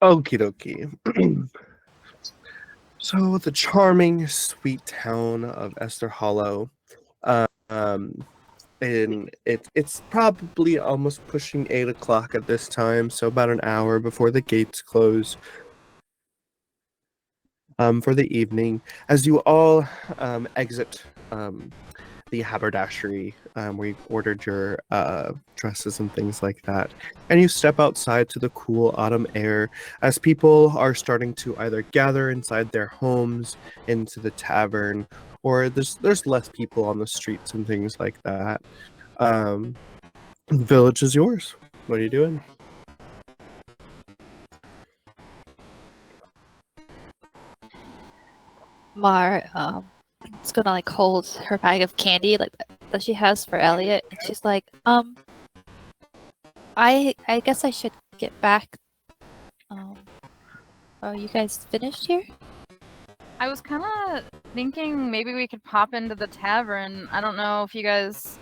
Okie dokie. So the charming, sweet town of Ester Hollow, um, and it's probably almost pushing 8 o'clock at this time, so about an hour before the gates close. For the evening, as you all exit the haberdashery where you ordered your dresses and things like that, and you step outside to the cool autumn air as people are starting to either gather inside their homes into the tavern, or there's less people on the streets and things like that. The village is yours. What are you doing? Mar is gonna like hold her bag of candy like that she has for Eliot, and she's like, I guess I should get back. Are you guys finished here? I was kind of thinking maybe we could pop into the tavern. I don't know if you guys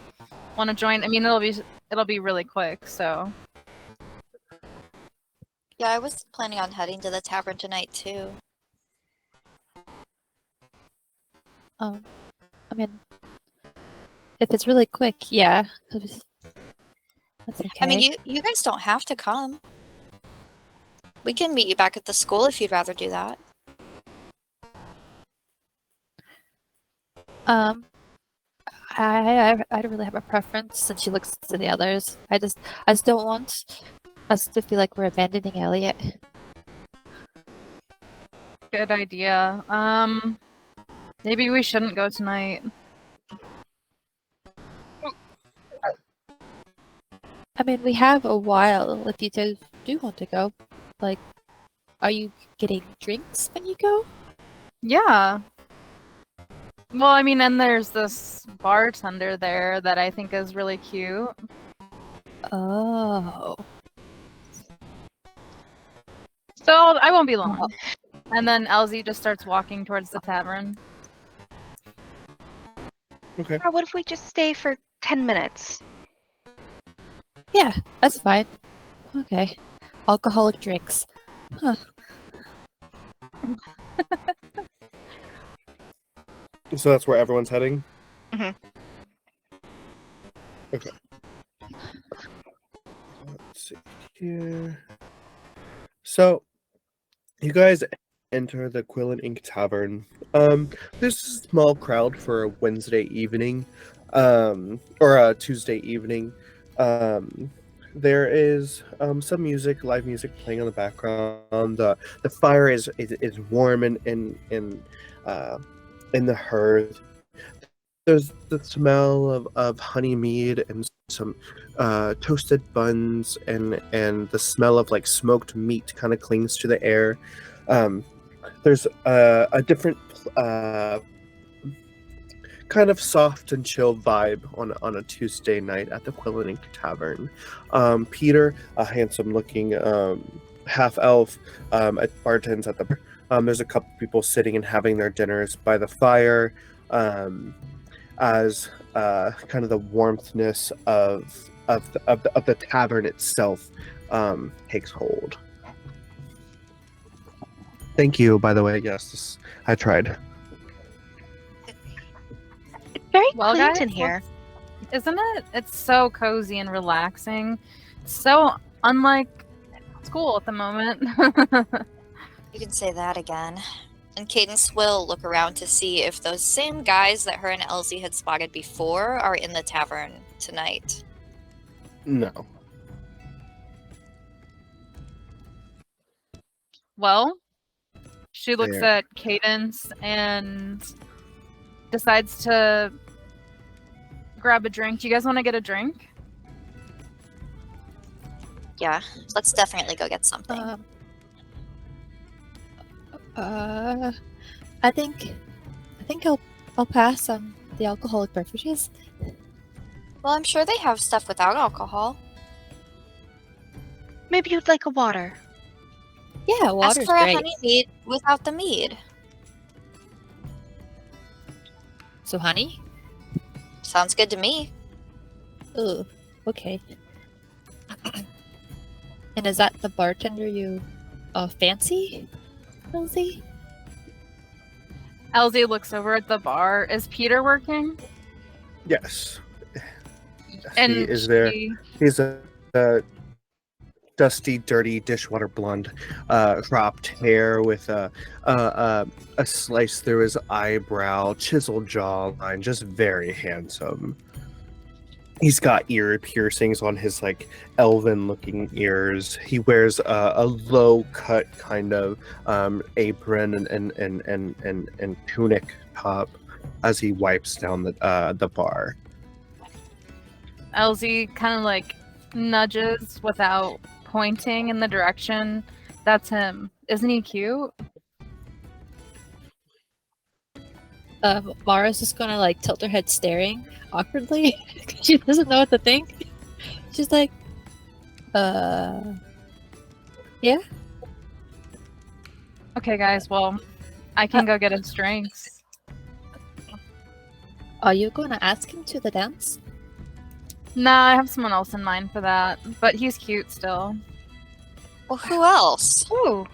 want to join. I mean, it'll be really quick, so. Yeah, I was planning on heading to the tavern tonight too. I mean, if it's really quick, yeah. That's okay. I mean, you guys don't have to come. We can meet you back at the school if you'd rather do that. I don't really have a preference, and she looks to the others. I just don't want us to feel like we're abandoning Eliot. Good idea. Maybe we shouldn't go tonight. I mean, we have a while if you do want to go. Like, are you getting drinks when you go? Yeah. Well, I mean, and there's this bartender there that I think is really cute. Oh. So I won't be long. And then Elzie just starts walking towards the tavern. Okay. Or what if we just stay for 10 minutes? Yeah, that's fine. Okay. Alcoholic drinks. Huh. So that's where everyone's heading? Mhm. Okay. Let's see here. So, you guys enter the Quill and Ink Tavern. There's a small crowd for a Wednesday evening, or a Tuesday evening. There is some music, live music playing in the background. The fire is warm in the hearth. There's the smell of honey mead and some toasted buns, and the smell of like smoked meat kind of clings to the air. There's a different kind of soft and chill vibe on a Tuesday night at the Quill and Ink Tavern. Peter, a handsome-looking half-elf, bartends at the bar. There's a couple people sitting and having their dinners by the fire, as kind of the warmthness of the tavern itself takes hold. Thank you, by the way. Yes, I tried. It's very Well, clean guys, in here. Isn't it? It's so cozy and relaxing. It's so unlike school at the moment. You can say that again. And Cadence will look around to see if those same guys that her and Elzie had spotted before are in the tavern tonight. No. Well, she looks There. at Cadence and decides to grab a drink. Do you guys want to get a drink? Yeah, let's definitely go get something. I think I'll pass on the alcoholic beverages. Well, I'm sure they have stuff without alcohol. Maybe you'd like a water. Yeah, water's Ask for great. a honey mead without the mead. So honey? Sounds good to me. Ooh, okay. And is that the bartender you fancy, Elzie? Elzie looks over at the bar. Is Peter working? Yes. And He is there. she- He's a dusty, dirty dishwater blonde, cropped hair with a slice through his eyebrow, chiseled jawline, just very handsome. He's got ear piercings on his like elven-looking ears. He wears a low-cut kind of apron and tunic top as he wipes down the bar. Elzie kind of like nudges without pointing in the direction. That's him. Isn't he cute? Mara's just gonna like tilt her head staring awkwardly. She doesn't know what to think. She's like, yeah? Okay, guys. Well, I can go get his drinks. Are you gonna ask him to the dance? Nah, I have someone else in mind for that. But he's cute still. Well, who else? Ooh.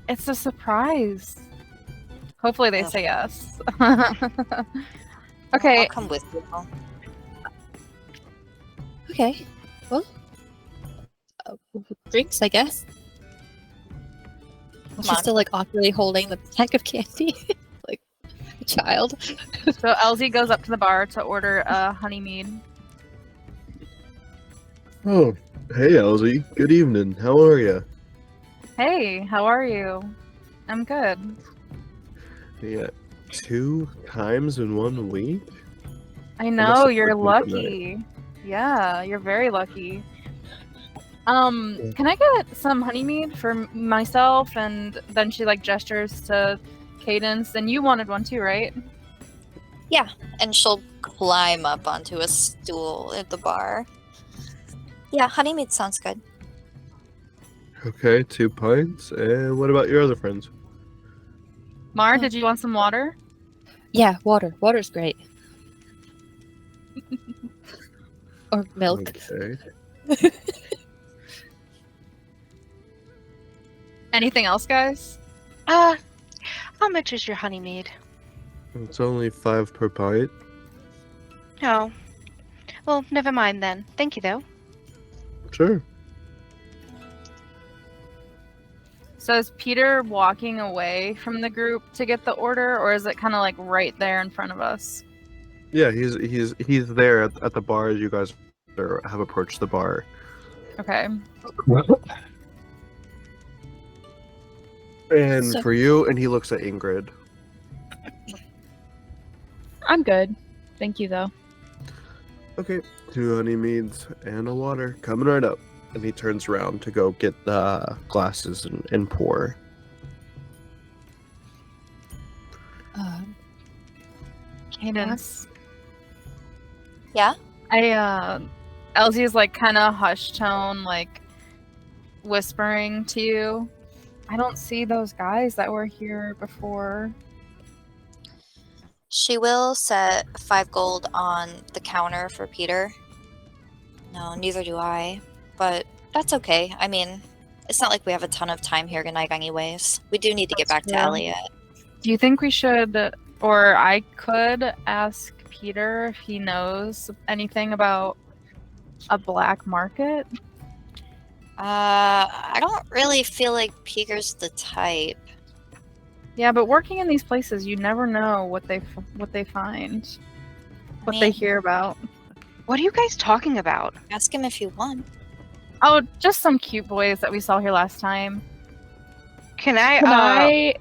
It's a surprise. Hopefully they say yes. Okay. I'll come with you. Okay. Well, drinks, I guess. Come She's on. still like awkwardly holding the pack of candy, like a child. So Elzie goes up to the bar to order a honey mead. Oh, hey Elzie. Good evening. How are you? Hey, how are you? I'm good. Yeah, 2 times in 1 week. I must know, have you're worked tonight. lucky. Yeah, you're very lucky. Can I get some honey mead for myself? And then she like gestures to Cadence, and you wanted one too, right? And she'll climb up onto a stool at the bar. Yeah, honeymead sounds good. Okay, 2 pints. And what about your other friends? Mar, did you want some water? Yeah, water. Water's great. Or milk. Okay. Anything else, guys? How much is your honeymead? It's only 5 per pint. Oh. Well, never mind then. Thank you, though. Sure. So is Peter walking away from the group to get the order, or is it kind of like right there in front of us? Yeah, he's there at the bar as you guys have approached the bar. Okay. And So- for you, and he looks at Ingrid. I'm good. Thank you, though. Okay, 2 honey meads and a water coming right up. And he turns around to go get the glasses and pour. Cadence. Yeah? Elzie is like kind of hush tone, like whispering to you. I don't see those guys that were here before. She will set 5 gold on the counter for Peter. No, neither do I. But that's okay. I mean, it's not like we have a ton of time here tonight anyways. We do need to get back That's to true. Eliot. Do you think we should, or I could ask Peter if he knows anything about a black market? I don't really feel like Peter's the type. Yeah, but working in these places, you never know what they find, what they mean- hear about. What are you guys talking about? Ask him if you want. Oh, just some cute boys that we saw here last time. Can I,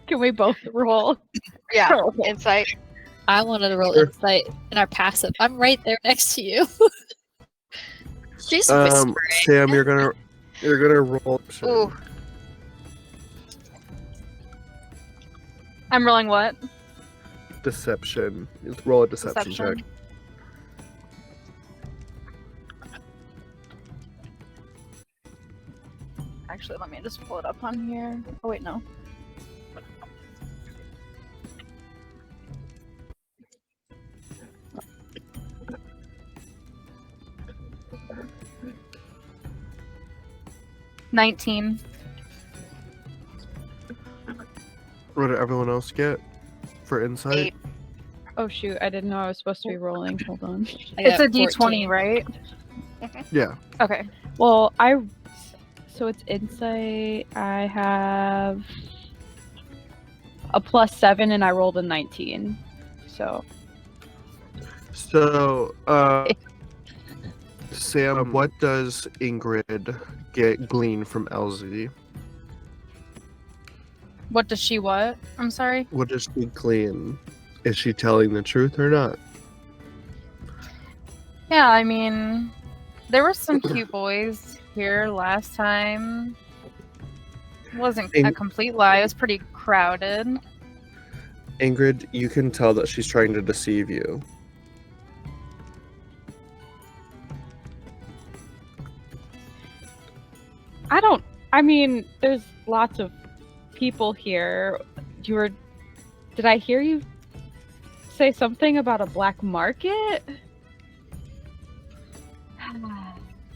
Can we both roll? yeah, insight. I wanted to roll Sure. insight in our passive. I'm right there next to you. She's whispering. Sam, you're gonna roll. Ooh. I'm rolling what? Deception. Roll a deception check. Actually, let me just pull it up on here. Oh wait, no. 19. What did everyone else get for insight? 8. Oh shoot, I didn't know I was supposed to be rolling. Hold on. It's a D20, right? Yeah. Okay. Well, so it's insight. I have a +7 and I rolled a 19. So So, Sam, what does Ingrid glean from Elzie? What does she what? I'm sorry? What does she glean? Is she telling the truth or not? Yeah, I mean, there were some cute boys here last time. It wasn't a complete lie. It was pretty crowded. Ingrid, you can tell that she's trying to deceive you. I mean, there's lots of people here. Did I hear you say something about a black market?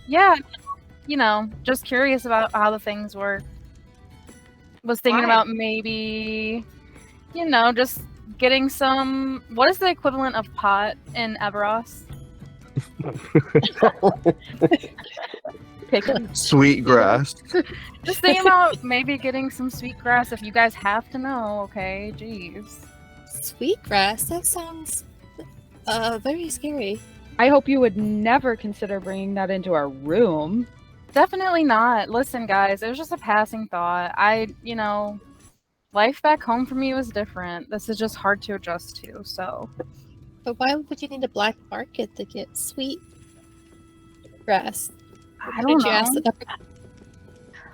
Yeah, you know, just curious about how the things work. Was thinking Why? about maybe, you know, just getting some. What is the equivalent of pot in Everas? Sweet grass. Just thinking about maybe getting some sweet grass if you guys have to know, okay? Jeez. Sweetgrass? That sounds very scary. I hope you would never consider bringing that into our room. Definitely not. Listen, guys, it was just a passing thought. You know, life back home for me was different. This is just hard to adjust to, so. But why would you need a black market to get sweet grass? I don't know.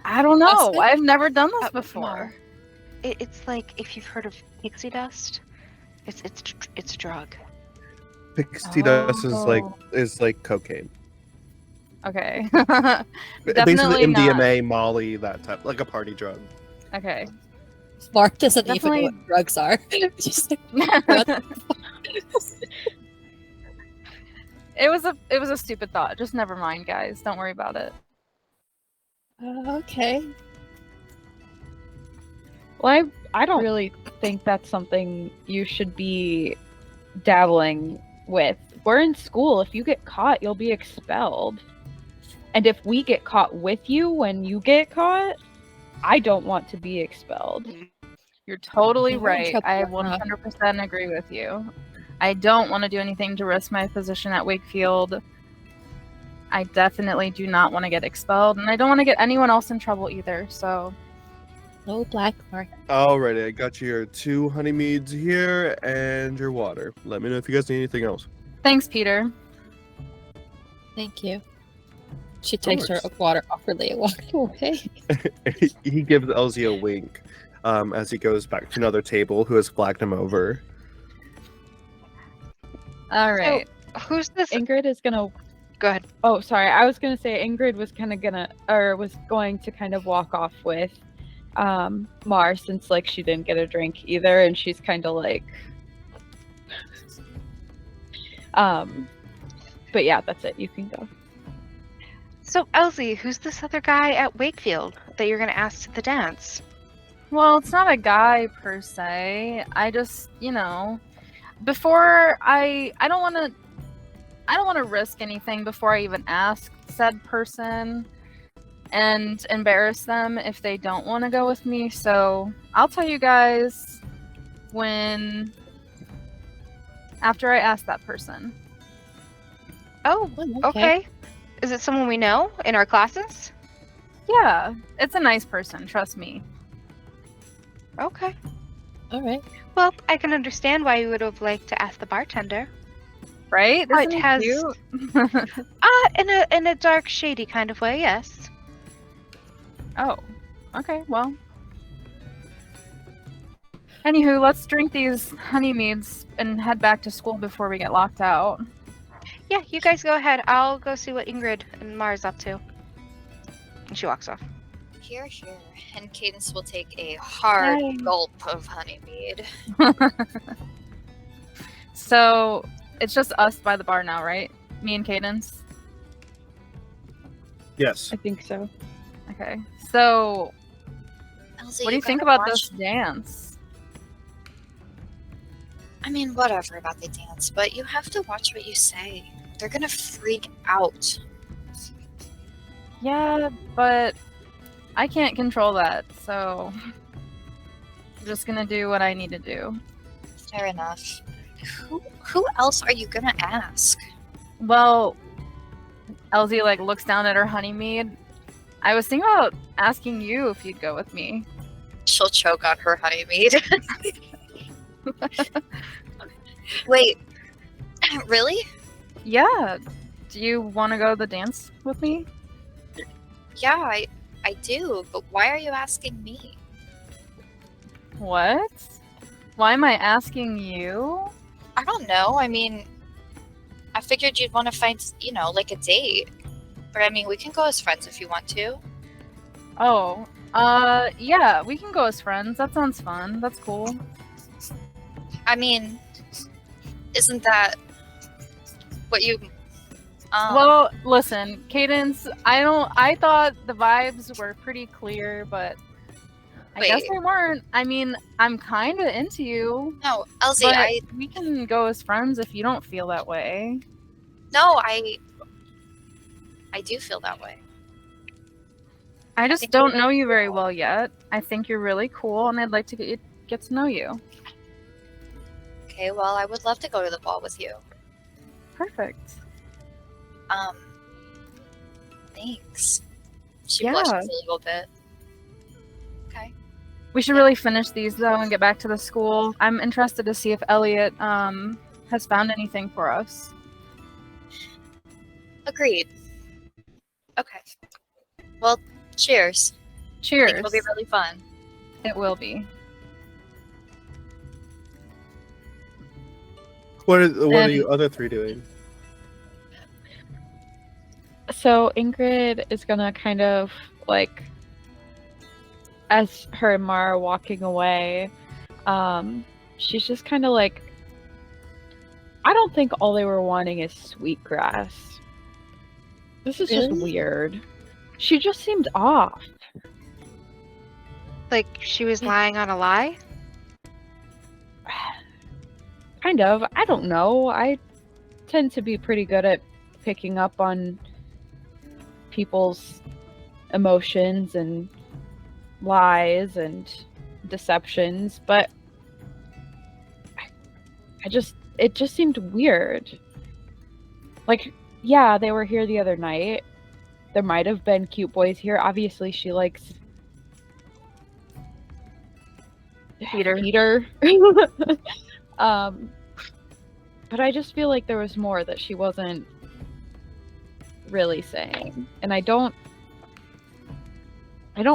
I don't know. Apsen? I've never done this before. It's like if you've heard of pixie dust. It's a drug. Pixie dust is like cocaine. Okay. Basically Definitely MDMA, Molly, that type, like a party drug. Okay. Mark doesn't even Definitely- know what drugs are. Just like, It was a stupid thought. Just never mind, guys. Don't worry about it. okay. Well, I don't really think that's something you should be dabbling with. We're in school. If you get caught, you'll be expelled. And if we get caught with you when you get caught, I don't want to be expelled. You're totally You're in right. trouble I now. 100% agree with you. I don't want to do anything to risk my position at Wakefield. I definitely do not want to get expelled, and I don't want to get anyone else in trouble either, so... No black market. Alrighty, I got your 2 honeymeads here and your water. Let me know if you guys need anything else. Thanks, Peter. Thank you. She takes her course. water awkwardly and walks away. He gives Elzie a wink as he goes back to another table who has flagged him over. Alright. Who's this? Ingrid is gonna. Go ahead. Oh, sorry. I was gonna say Ingrid was was going to kind of walk off with Mar, since like she didn't get a drink either, and she's kind of like. But yeah, that's it. You can go. So, Elzie, who's this other guy at Wakefield that you're going to ask to the dance? Well, it's not a guy per se. I just, you know, before I don't want to risk anything before I even ask said person and embarrass them if they don't want to go with me. So, I'll tell you guys after I ask that person. Oh, okay. Is it someone we know in our classes? Yeah, it's a nice person, trust me. Okay. All right. Well, I can understand why you would have liked to ask the bartender. Right? It Isn't he has- cute? In a dark, shady kind of way, yes. Oh, okay, well. Anywho, let's drink these honeymeads and head back to school before we get locked out. Yeah, you guys go ahead. I'll go see what Ingrid and Mars up to. And she walks off. Here, here. And Cadence will take a hard Hi. gulp of honeymead. So, it's just us by the bar now, right? Me and Cadence? Yes. I think so. Okay. So, Elzie, what do you think gotta about watch- this dance? I mean, whatever about the dance, but you have to watch what you say. They're gonna freak out. Yeah, but I can't control that, so I'm just gonna do what I need to do. Fair enough. Who else are you gonna ask? Well, Elzie like looks down at her honeymead. I was thinking about asking you if you'd go with me. She'll choke on her honeymead. Wait, really? Yeah. Do you want to go to the dance with me? Yeah, I do, but why are you asking me? What? Why am I asking you? I don't know. I mean, I figured you'd want to find, like a date. But I mean, we can go as friends if you want to. Oh, yeah, we can go as friends. That sounds fun. That's cool. I mean, isn't that what you... Well, listen, Cadence, I thought the vibes were pretty clear, but I guess Wait. they weren't. I mean, I'm kind of into you, No, Elzie, but we can go as friends if you don't feel that way. No, I do feel that way. I just think don't you're know really you very cool. well yet. I think you're really cool, and I'd like to get to know you. Okay, well, I would love to go to the ball with you. Perfect. Thanks. She Yeah. blushes a little bit. Okay. We should really finish these though and get back to the school. I'm interested to see if Eliot has found anything for us. Agreed. Okay. Well, cheers. I Cheers. think it'll be really fun. It will be. What are And- you other three doing? So Ingrid is gonna kind of like, as her and Mara are walking away, she's just kind of like, I don't think all they were wanting is sweetgrass. This is just Really? weird. She just seemed off. Like she was lying on a lie? Kind of. I don't know. I tend to be pretty good at picking up on people's emotions and lies and deceptions, but it just seemed weird. Like, yeah, they were here the other night. There might have been cute boys here. Obviously, she likes Peter. But I just feel like there was more that she wasn't really saying, and I don't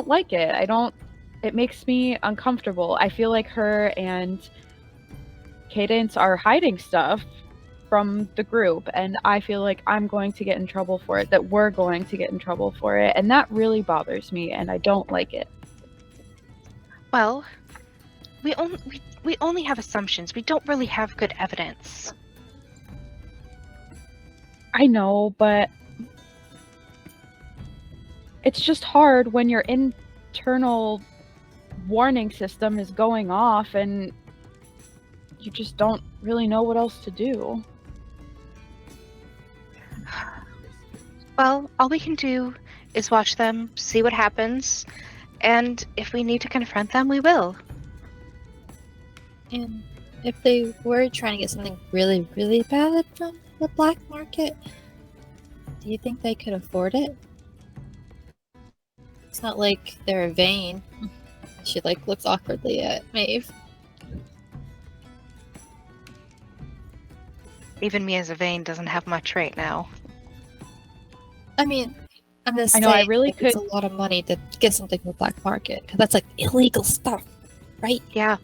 like it. It makes me uncomfortable. I feel like her and Cadence are hiding stuff from the group, and I feel like I'm going to get in trouble for it, that we're going to get in trouble for it, and that really bothers me, and I don't like it. Well, we only have assumptions. We don't really have good evidence. I know, but it's just hard when your internal warning system is going off and you just don't really know what else to do. Well, all we can do is watch them, see what happens, and if we need to confront them, we will. And if they were trying to get something really, really bad from the black market, do you think they could afford it? It's not like they're vain. She looks awkwardly at Maeve. Even me as a Vane doesn't have much right now. I mean, I'm just I know, I saying, really it's could- a lot of money to get something from the black market, because that's illegal stuff, right? Yeah.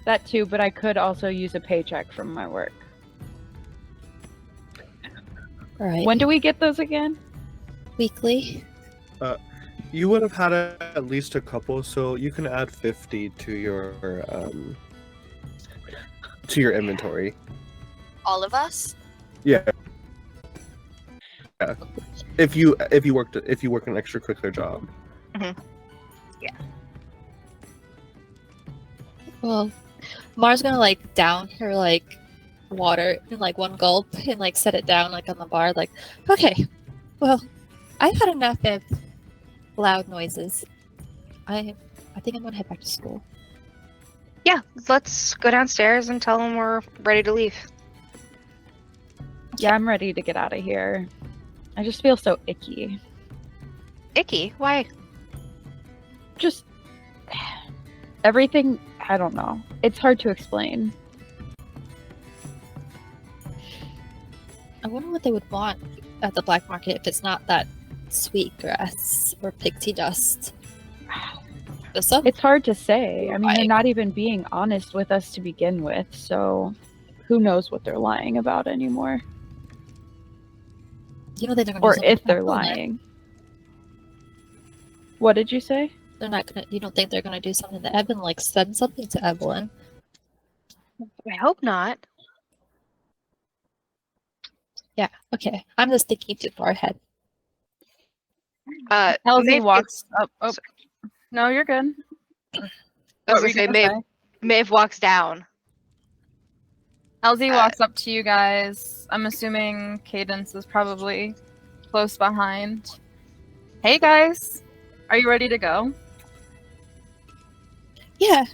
That too, but I could also use a paycheck from my work. All right. When do we get those again? Weekly. You would have had at least a couple, so you can add 50 to your inventory. All of us? Yeah. if you work an extracurricular job. Well, Mars gonna like down her like water in like one gulp and like set it down like on the bar. Like, okay, well, I've had enough of loud noises. I think I'm gonna head back to school. Yeah, let's go downstairs and tell them we're ready to leave. Yeah, I'm ready to get out of here. I just feel so icky. Icky? Why? Just everything, I don't know. It's hard to explain. I wonder what they would want at the black market if it's not that sweet grass or pixie dust. The sun. It's hard to say. I mean, they're Right. not even being honest with us to begin with, so who knows what they're lying about anymore. You know they're not gonna Or do something if to they're Evelyn. lying. What did you say? They're not gonna. You don't think they're gonna do something to Evelyn? Like send something to Evelyn? I hope not. Yeah. Okay. I'm just thinking too far ahead. Elzie Maeve walks up. Oh, no, you're good. I was What were gonna you say, gonna say? Maeve walks down. Elzie walks up to you guys. I'm assuming Cadence is probably close behind. Hey guys, are you ready to go? Yeah.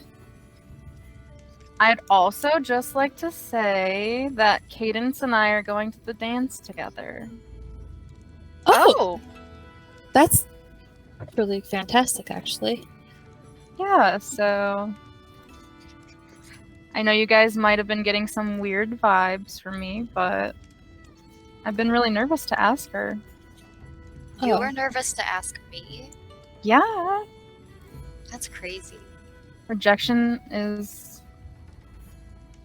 I'd also just like to say that Cadence and I are going to the dance together. Oh, that's really fantastic, actually. Yeah, so I know you guys might have been getting some weird vibes from me, but I've been really nervous to ask her. You Oh. were nervous to ask me? Yeah, That's crazy. rejection is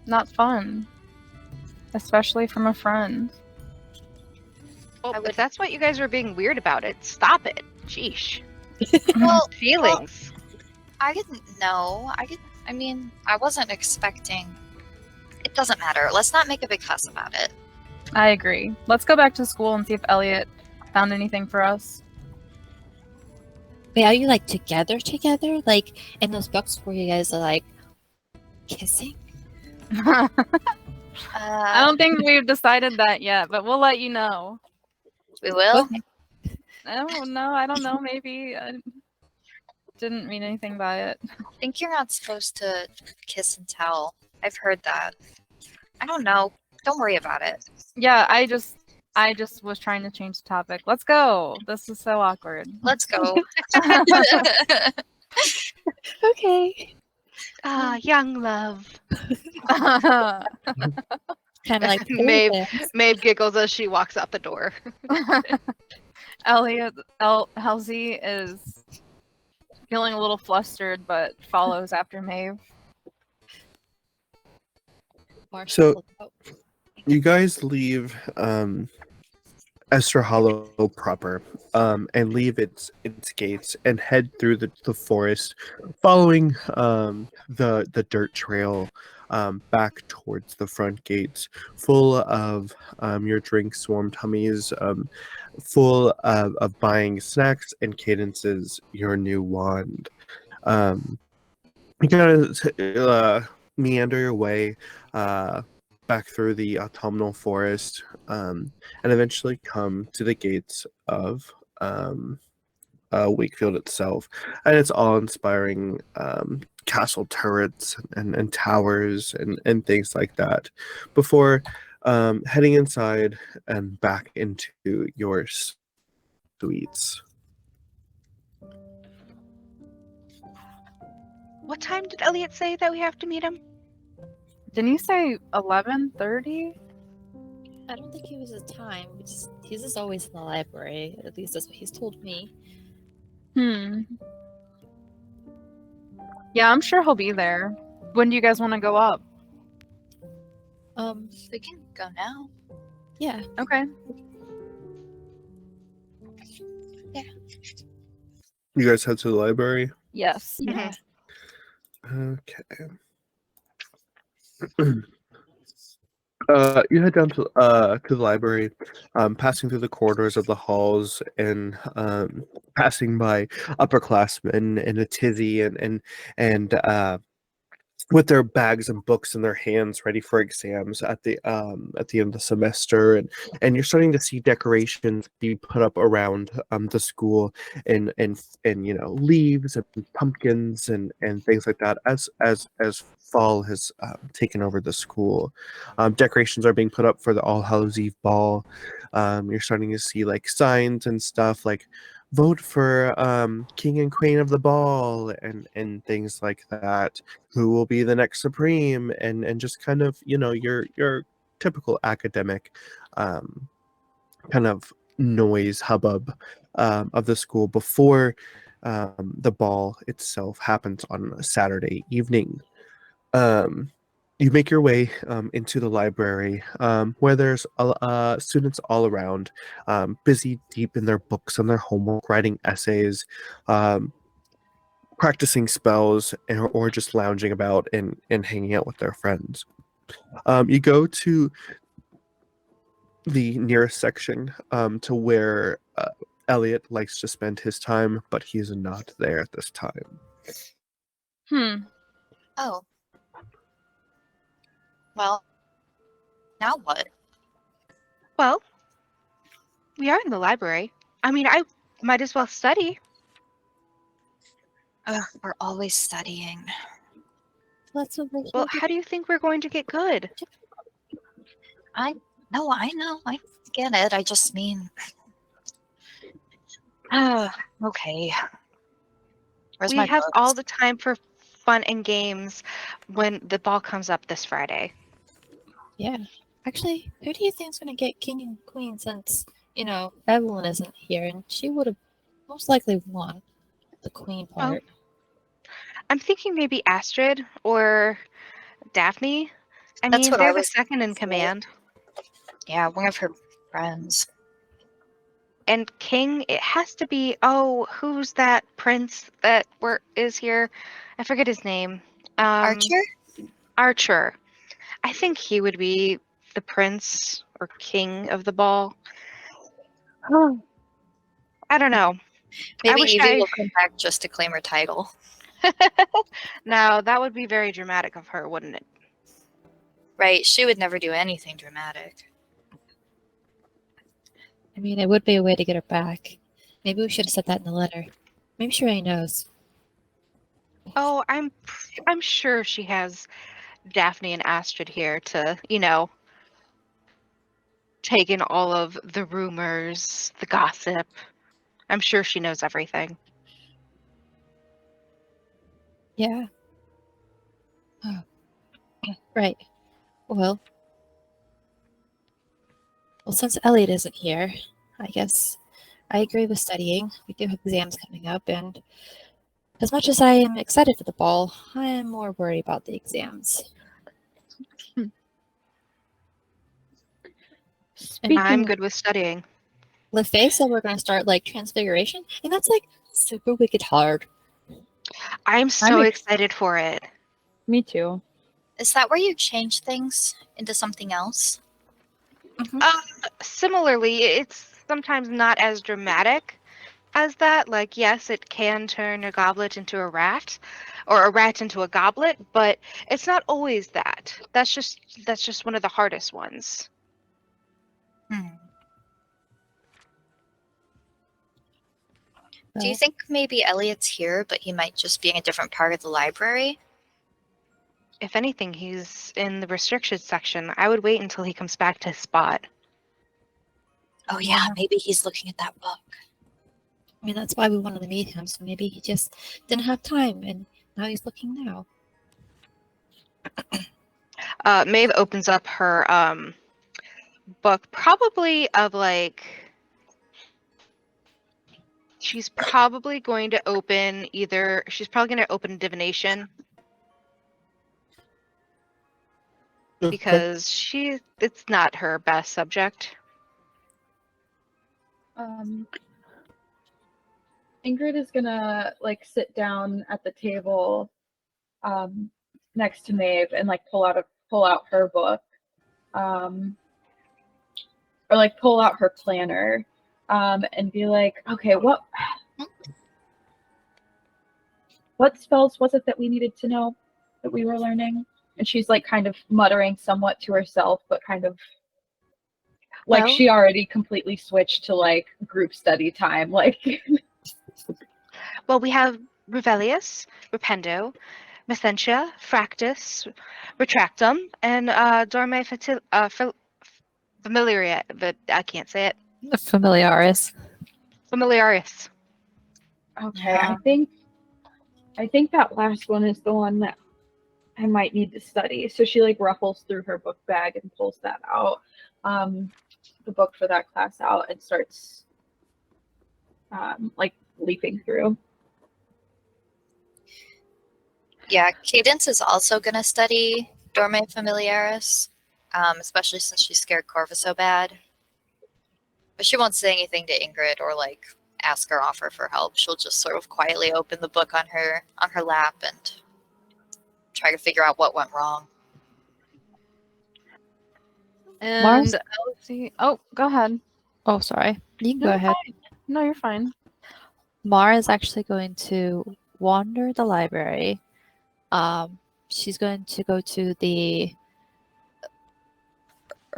not fun, especially from a friend. Well, I would- if that's what you guys are being weird about it, stop it. Sheesh. Well, Feelings. I didn't know. I mean, I wasn't expecting. It doesn't matter. Let's not make a big fuss about it. I agree. Let's go back to school and see if Eliot found anything for us. Wait, are you like together? Like in those books where you guys are like kissing? I don't Uh, think we've decided that yet, but we'll let you know. we will. Okay. Oh no, I don't know. Maybe I didn't mean anything by it. I think you're not supposed to kiss and tell. I've heard that. I don't know. Don't worry about it. Yeah, I just was trying to change the topic. Let's go. This is so awkward. Let's go. Okay. Ah, young love. Kind of like Maeve, dance. Maeve giggles as she walks out the door. Elzie is feeling a little flustered, but follows after Maeve. So- You guys leave Ester Hollow proper, and leave its gates and head through the forest, following the dirt trail back towards the front gates, full of your drink-swarmed tummies, full of buying snacks and Cadence's your new wand. You gotta meander your way back through the autumnal forest, and eventually come to the gates of Wakefield itself, and its awe-inspiring castle turrets and towers and things like that, before heading inside and back into your suites. What time did Eliot say that we have to meet him? Didn't you say 11:30? I don't think he was a time. He's just always in the library. At least that's what he's told me. Yeah, I'm sure he'll be there. When do you guys want to go up? We can go now. Yeah. Okay. You guys head to the library? Yes. Yeah. Okay. You head down to the library, passing through the corridors of the halls and passing by upperclassmen in a tizzy and with their bags and books in their hands, ready for exams at the end of the semester, and you're starting to see decorations be put up around the school, and leaves and pumpkins and things like that as fall has taken over the school. Decorations are being put up for the All Hallows Eve ball. You're starting to see like signs and stuff like vote for king and queen of the ball and things like that, who will be the next supreme, and just kind of your typical academic kind of noise hubbub of the school before the ball itself happens on a Saturday evening. You make your way into the library, where there's students all around, busy deep in their books and their homework, writing essays, practicing spells, or just lounging about and hanging out with their friends. You go to the nearest section to where Eliot likes to spend his time, but he is not there at this time. Oh. Well, now what? Well, we are in the library. I mean, I might as well study. Ugh, we're always studying. Let's over Well, here. how do you think we're going to get good? I know, I get it. I just mean... okay. Where's We my have books? all the time for fun and games when the ball comes up this Friday. Yeah. Actually, who do you think's gonna get king and queen since, Evelyn isn't here and she would have most likely won the queen part. I'm thinking maybe Astrid or Daphne. I That's mean, what I they're the was second in thinking. command. Yeah, one of her friends. And King, it has to be, who's that prince that is here? I forget his name. Archer? Archer. I think he would be the prince or king of the ball. I don't know. Maybe wish Evie I- will come back just to claim her title. Now, that would be very dramatic of her, wouldn't it? Right, she would never do anything dramatic. I mean, it would be a way to get her back. Maybe we should have said that in the letter. Maybe she already knows. Oh, I'm sure she has Daphne and Astrid here to, take in all of the rumors, the gossip. I'm sure she knows everything. Yeah. Oh. Right. Well, since Eliot isn't here, I guess I agree with studying. We do have exams coming up, and as much as I am excited for the ball, I am more worried about the exams. I'm good with studying. LeFay said we're going to start Transfiguration, and that's super wicked hard. I'm so excited for it. Me too. Is that where you change things into something else? Similarly, it's sometimes not as dramatic as that. Like, yes, it can turn a goblet into a rat, or a rat into a goblet, but it's not always that. That's just one of the hardest ones. Do you think maybe Eliot's here, but he might just be in a different part of the library? If anything, he's in the restricted section. I would wait until he comes back to his spot. Oh yeah, maybe he's looking at that book. I mean, that's why we wanted to meet him, so maybe he just didn't have time, and now he's looking now. Maeve opens up her book, probably of she's probably going to open divination. Because it's not her best subject. Ingrid is gonna sit down at the table next to Maeve and pull out her book or like pull out her planner, and be like, okay, what spells was it that we needed to know that we were learning? And she's like kind of muttering somewhat to herself, but kind of like Well- she already completely switched to like group study time. Like, Well, we have Revelius, Rependo, Methentia, Fractus, Retractum, and Dorme Familiaria, but I can't say it. Familiaris. Familiaris. okay, Yeah. I think that last one is the one that I might need to study. So she like ruffles through her book bag and pulls that out, the book for that class out, and starts like leafing through. Yeah, Cadence is also going to study Dorme Familiaris, especially since she scared Corva so bad. But she won't say anything to Ingrid or like ask her offer for help. She'll just sort of quietly open the book on her lap and try to figure out what went wrong. And Mars? Elzie. Oh, go ahead. Oh, sorry. You can No, go you're ahead. fine. No, you're fine. Mara is actually going to wander the library. She's going to go to the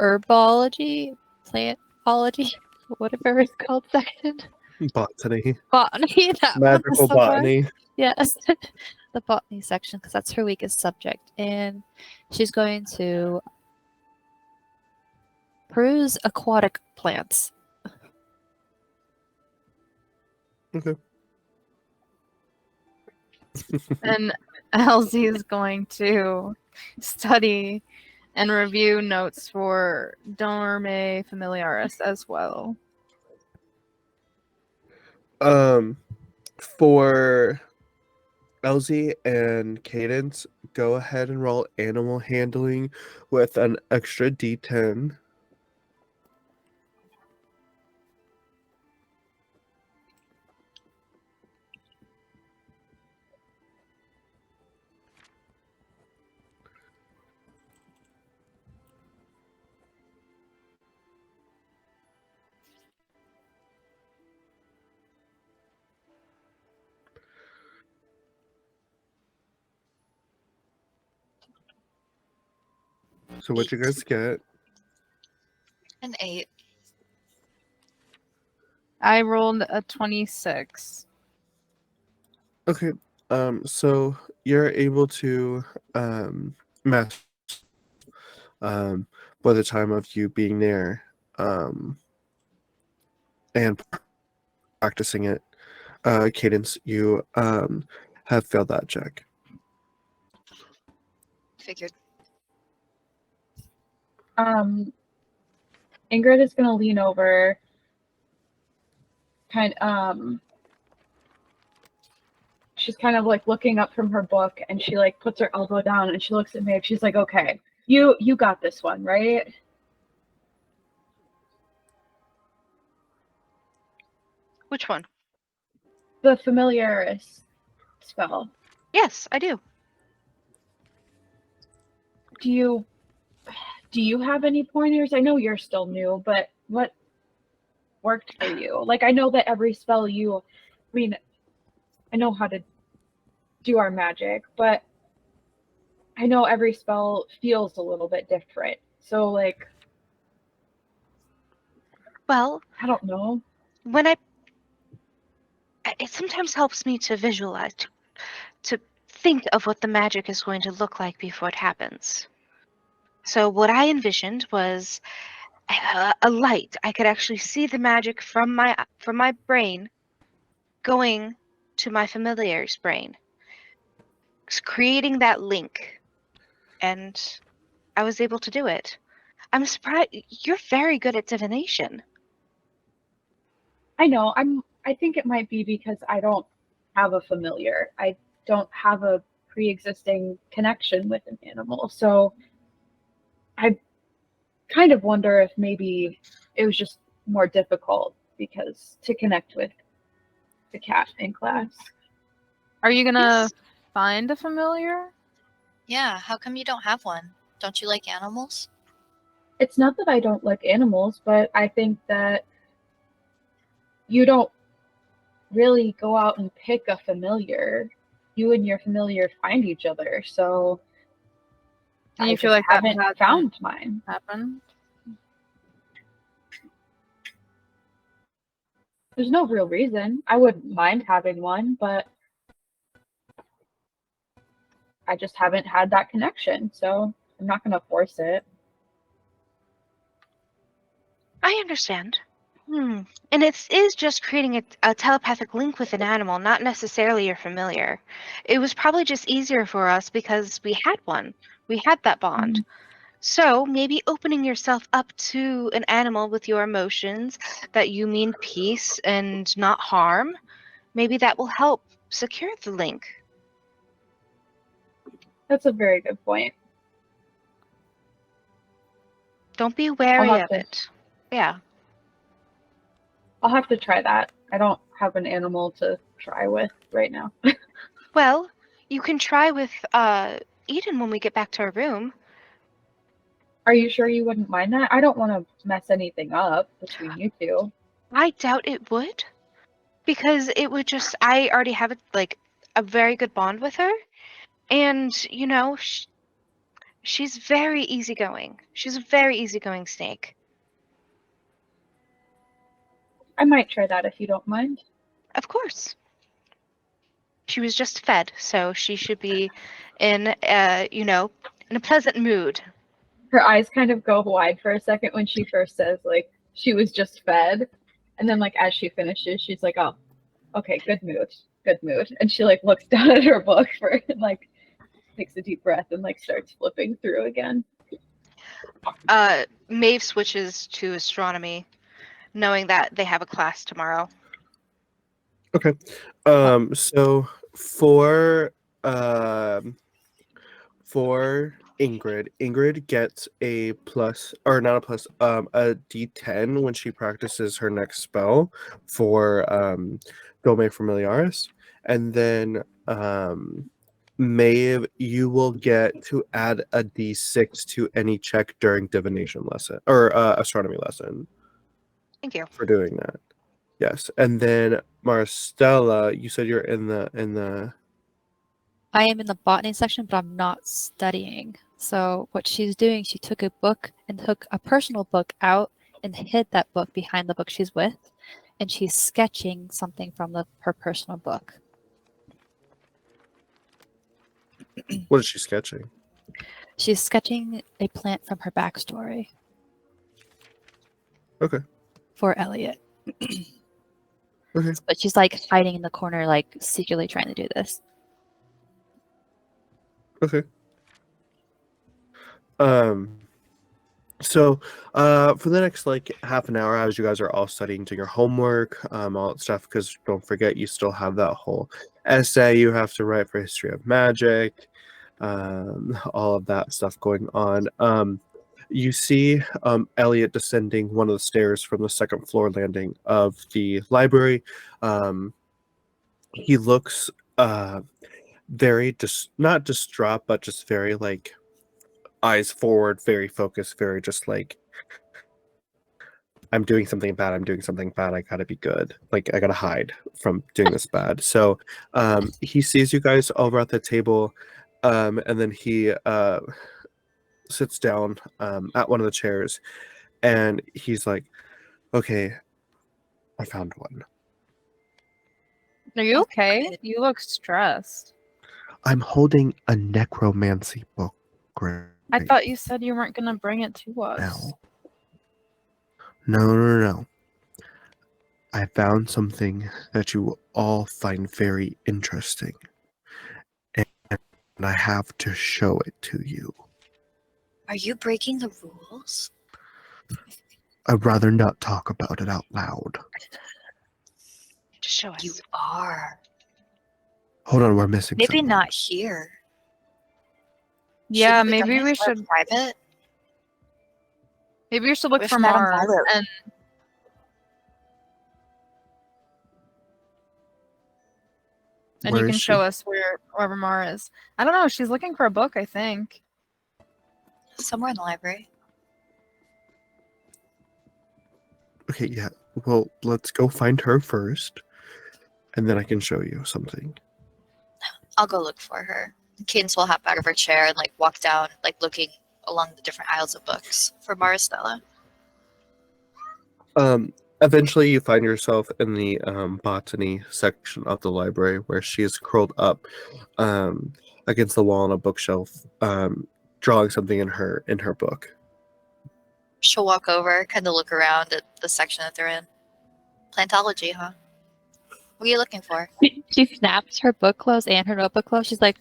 herbology, plantology, whatever it's called section. Botany. Botany. That one Magical is the word. botany. Yes, the botany section, because that's her weakest subject. And she's going to peruse aquatic plants. Okay. And Elzie is going to study and review notes for Dorme Familiaris as well. For Elzie and Cadence, go ahead and roll animal handling with an extra D10. So what you guys get? An 8. I rolled a 26. Okay. So you're able to master by the time of you being there, and practicing it. Cadence, you have failed that check. Figured. Ingrid is gonna lean over, she's kind of like looking up from her book, and she like puts her elbow down and she looks at Maeve. She's like, okay, you got this one, right? Which one? The Familiaris spell. Yes, I do. Do you have any pointers? I know you're still new, but what worked for you? Like, I know that every spell I know how to do our magic, but I know every spell feels a little bit different. So, like, Well, I don't know. when it sometimes helps me to visualize, to think of what the magic is going to look like before it happens. So what I envisioned was a light. I could actually see the magic from my brain going to my familiar's brain, creating that link, and I was able to do it. I'm surprised. You're very good at divination. I know. I think it might be because I don't have a familiar. I don't have a pre-existing connection with an animal. So I kind of wonder if maybe it was just more difficult because to connect with the cat in class. Are you gonna Yes. find a familiar? Yeah, how come you don't have one? Don't you like animals? It's not that I don't like animals, but I think that you don't really go out and pick a familiar. You and your familiar find each other, so And I you feel just like that haven't hasn't found mine. happened? There's no real reason. I wouldn't mind having one, but I just haven't had that connection, so I'm not going to force it. I understand. And it is just creating a telepathic link with an animal, not necessarily your familiar. It was probably just easier for us because we had one. We had that bond. So maybe opening yourself up to an animal with your emotions that you mean peace and not harm, maybe that will help secure the link. That's a very good point. Don't be wary have of to- it. Yeah. I'll have to try that. I don't have an animal to try with right now. Well, you can try with Eden when we get back to our room. Are you sure you wouldn't mind that? I don't want to mess anything up between you two. I doubt it would, because it would just, I already have a very good bond with her, and she's very easygoing. She's a very easygoing snake. I might try that if you don't mind. Of course. She was just fed, so she should be in a pleasant mood. Her eyes kind of go wide for a second when she first says, like, she was just fed. And then, like, as she finishes, she's like, oh, okay, good mood. And she, like, looks down at her book and, like, takes a deep breath and, like, starts flipping through again. Maeve switches to astronomy, knowing that they have a class tomorrow. Okay. So for Ingrid gets a plus, or not a plus, a D10 when she practices her next spell for Dome Familiaris, and then Maeve, you will get to add a D6 to any check during divination lesson or astronomy lesson Thank you. for doing that. Yes, and then Maristela, you said you're in the. I am in the botany section, but I'm not studying. So what she's doing, she took a book and took a personal book out and hid that book behind the book she's with, and she's sketching something from her personal book. What is she sketching? She's sketching a plant from her backstory. Okay. For Eliot. Okay. But she's like hiding in the corner, like secretly trying to do this. Okay. So for the next like half an hour, as you guys are all studying, doing your homework, all that stuff, because don't forget you still have that whole essay you have to write for history of magic, all of that stuff going on. You see Eliot descending one of the stairs from the second floor landing of the library. He looks very not distraught, but just very like eyes forward, very focused, very just like, I'm doing something bad, I gotta be good, like I gotta hide from doing this bad. So he sees you guys over at the table, and then he sits down at one of the chairs, and he's like, okay, I found one. Are you okay? You look stressed. I'm holding a necromancy book I thought you said you weren't gonna bring it to us. No. I found something that you will all find very interesting. And I have to show it to you. Are you breaking the rules? I'd rather not talk about it out loud. Just show us. You are. Hold on, we're missing Maybe someone. not here. Yeah, Shouldn't we maybe go we more should. Private. Maybe we should look With for Madame Mars Violet. and Where you can is show she? us wherever Mara is. I don't know. She's looking for a book, I think. Somewhere in the library. Okay, yeah. Well, let's go find her first, and then I can show you something. I'll go look for her. Cadence will hop out of her chair and like walk down, like looking along the different aisles of books for Maristela. Eventually you find yourself in the botany section of the library where she is curled up against the wall on a bookshelf, drawing something in her book. She'll walk over, kind of look around at the section that they're in. Plantology, huh? What are you looking for? She snaps her book closed and her notebook closed. She's like,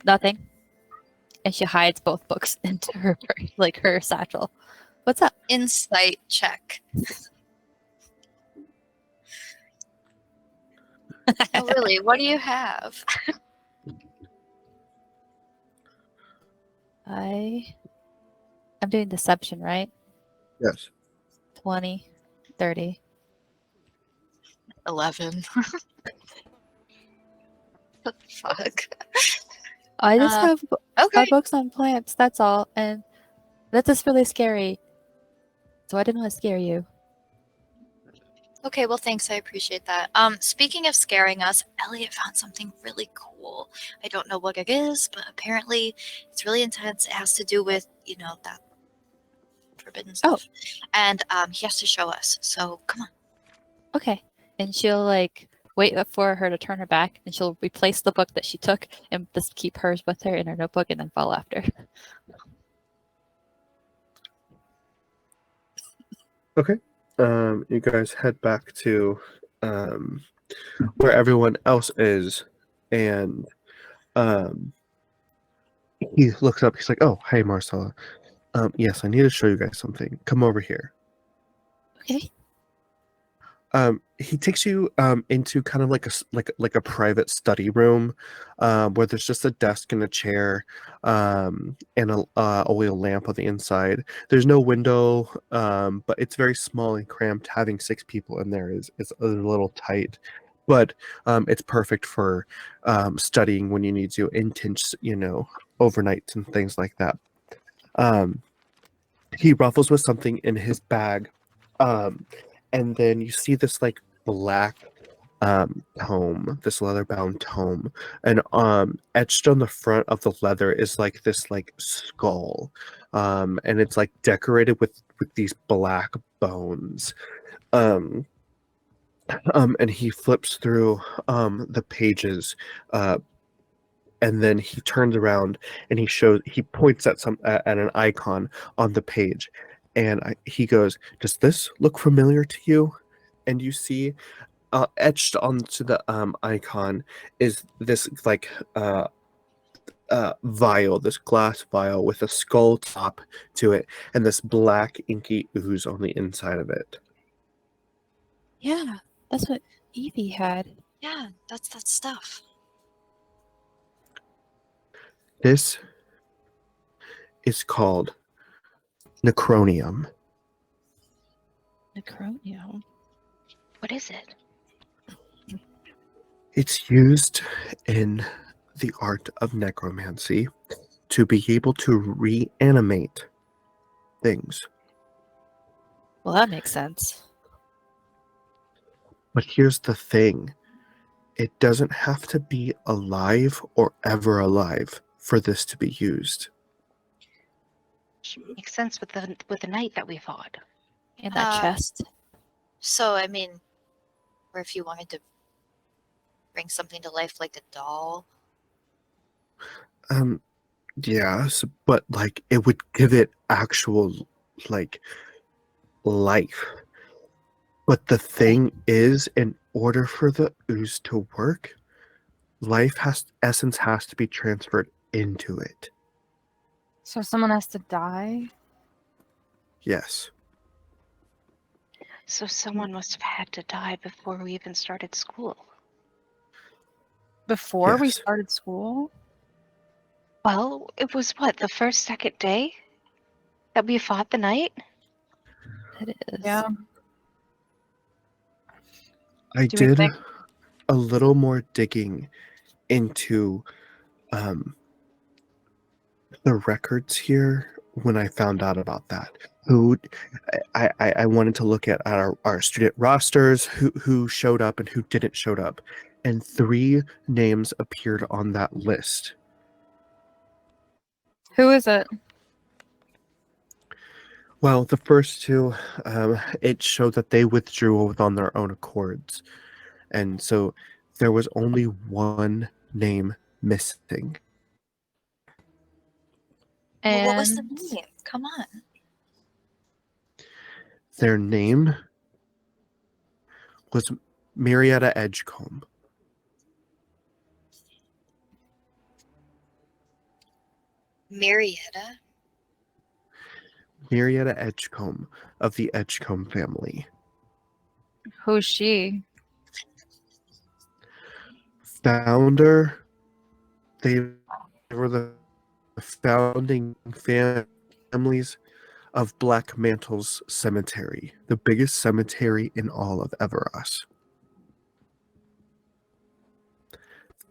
nothing. And she hides both books into her her satchel. What's up? Insight check. Oh, really? What do you have? I'm doing deception, right? Yes. 20, 30. 11. Fuck. I just have Okay. books on plants, that's all. And that's just really scary. So I didn't want to scare you. Okay, well, thanks. I appreciate that. Speaking of scaring us, Eliot found something really cool. I don't know what it is, but apparently it's really intense. It has to do with, that forbidden stuff. And he has to show us. So come on. Okay. And she'll wait for her to turn her back, and she'll replace the book that she took and just keep hers with her in her notebook and then follow after. Okay. You guys head back to where everyone else is, and he looks up. He's like, "Oh, hey, Marcella. Yes, I need to show you guys something. Come over here." Okay. He takes you into kind of like a private study room, where there's just a desk and a chair, and a oil lamp on the inside. There's no window, but it's very small and cramped. Having 6 people in there is a little tight, but it's perfect for studying when you need to intense, overnights and things like that. He ruffles with something in his bag, and then you see this black tome, this leather-bound tome, and etched on the front of the leather is this skull, and it's decorated with these black bones. And he flips through the pages, and then he turns around and he points at an icon on the page, and he goes, "Does this look familiar to you?" And you see etched onto the icon is this vial, this glass vial with a skull top to it, and this black inky ooze on the inside of it. Yeah, that's what Evie had. Yeah, that's that stuff. This is called Necronium. Necronium. What is it? It's used in the art of necromancy to be able to reanimate things. Well, that makes sense. But here's the thing. It doesn't have to be alive or ever alive for this to be used. Makes sense with the knight that we fought. In that chest. So, I mean, or if you wanted to bring something to life like a doll. Yes, but it would give it actual life. But the thing is, in order for the ooze to work, essence has to be transferred into it. So someone has to die? Yes. So someone must have had to die before we even started school. Before we Yes. started school? Well, it was the first, second day that we fought the knight? It is. Yeah. I Do we did think- a little more digging into the records here when I found out about that. I wanted to look at our student rosters, who showed up and who didn't show up, and 3 names appeared on that list. Who is it? Well, the first 2, it showed that they withdrew on their own accords, and so there was only 1 name missing. Well, what was the And name? Come on. Their name was Marietta Edgcomb. Marietta? Marietta Edgcomb of the Edgcomb family. who's she? Founder, they were the founding families of Black Mantle's Cementary, the biggest cemetery in all of Everas.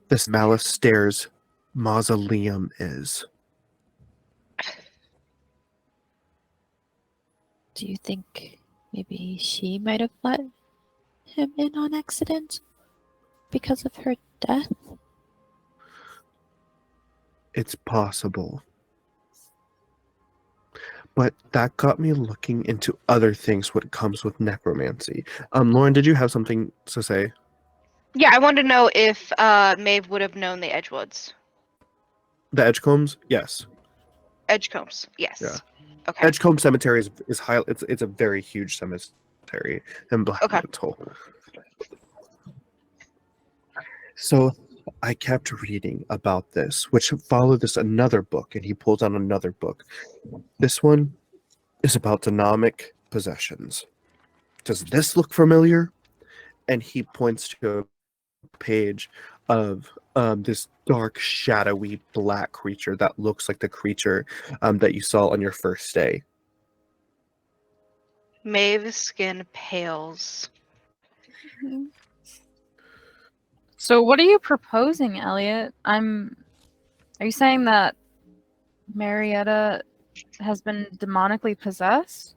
This Malistaire's mausoleum is. Do you think maybe she might have let him in on accident because of her death? It's possible. But that got me looking into other things when it comes with necromancy. Lauren, did you have something to say? Yeah, I wanted to know if Maeve would have known the Edgewoods. The Edgcombs? Yes. Edgecombs, yes. Yeah. Okay. Edgcomb Cemetery is high. It's a very huge cemetery in Black Okay. Mantle. So I kept reading about this, which followed this another book, and he pulls out another book. This one is about demonic possessions. Does this look familiar? And he points to a page of this dark, shadowy, black creature that looks like the creature that you saw on your first day. Maeve's skin pales. So what are you proposing, Eliot? Are you saying that Marietta has been demonically possessed?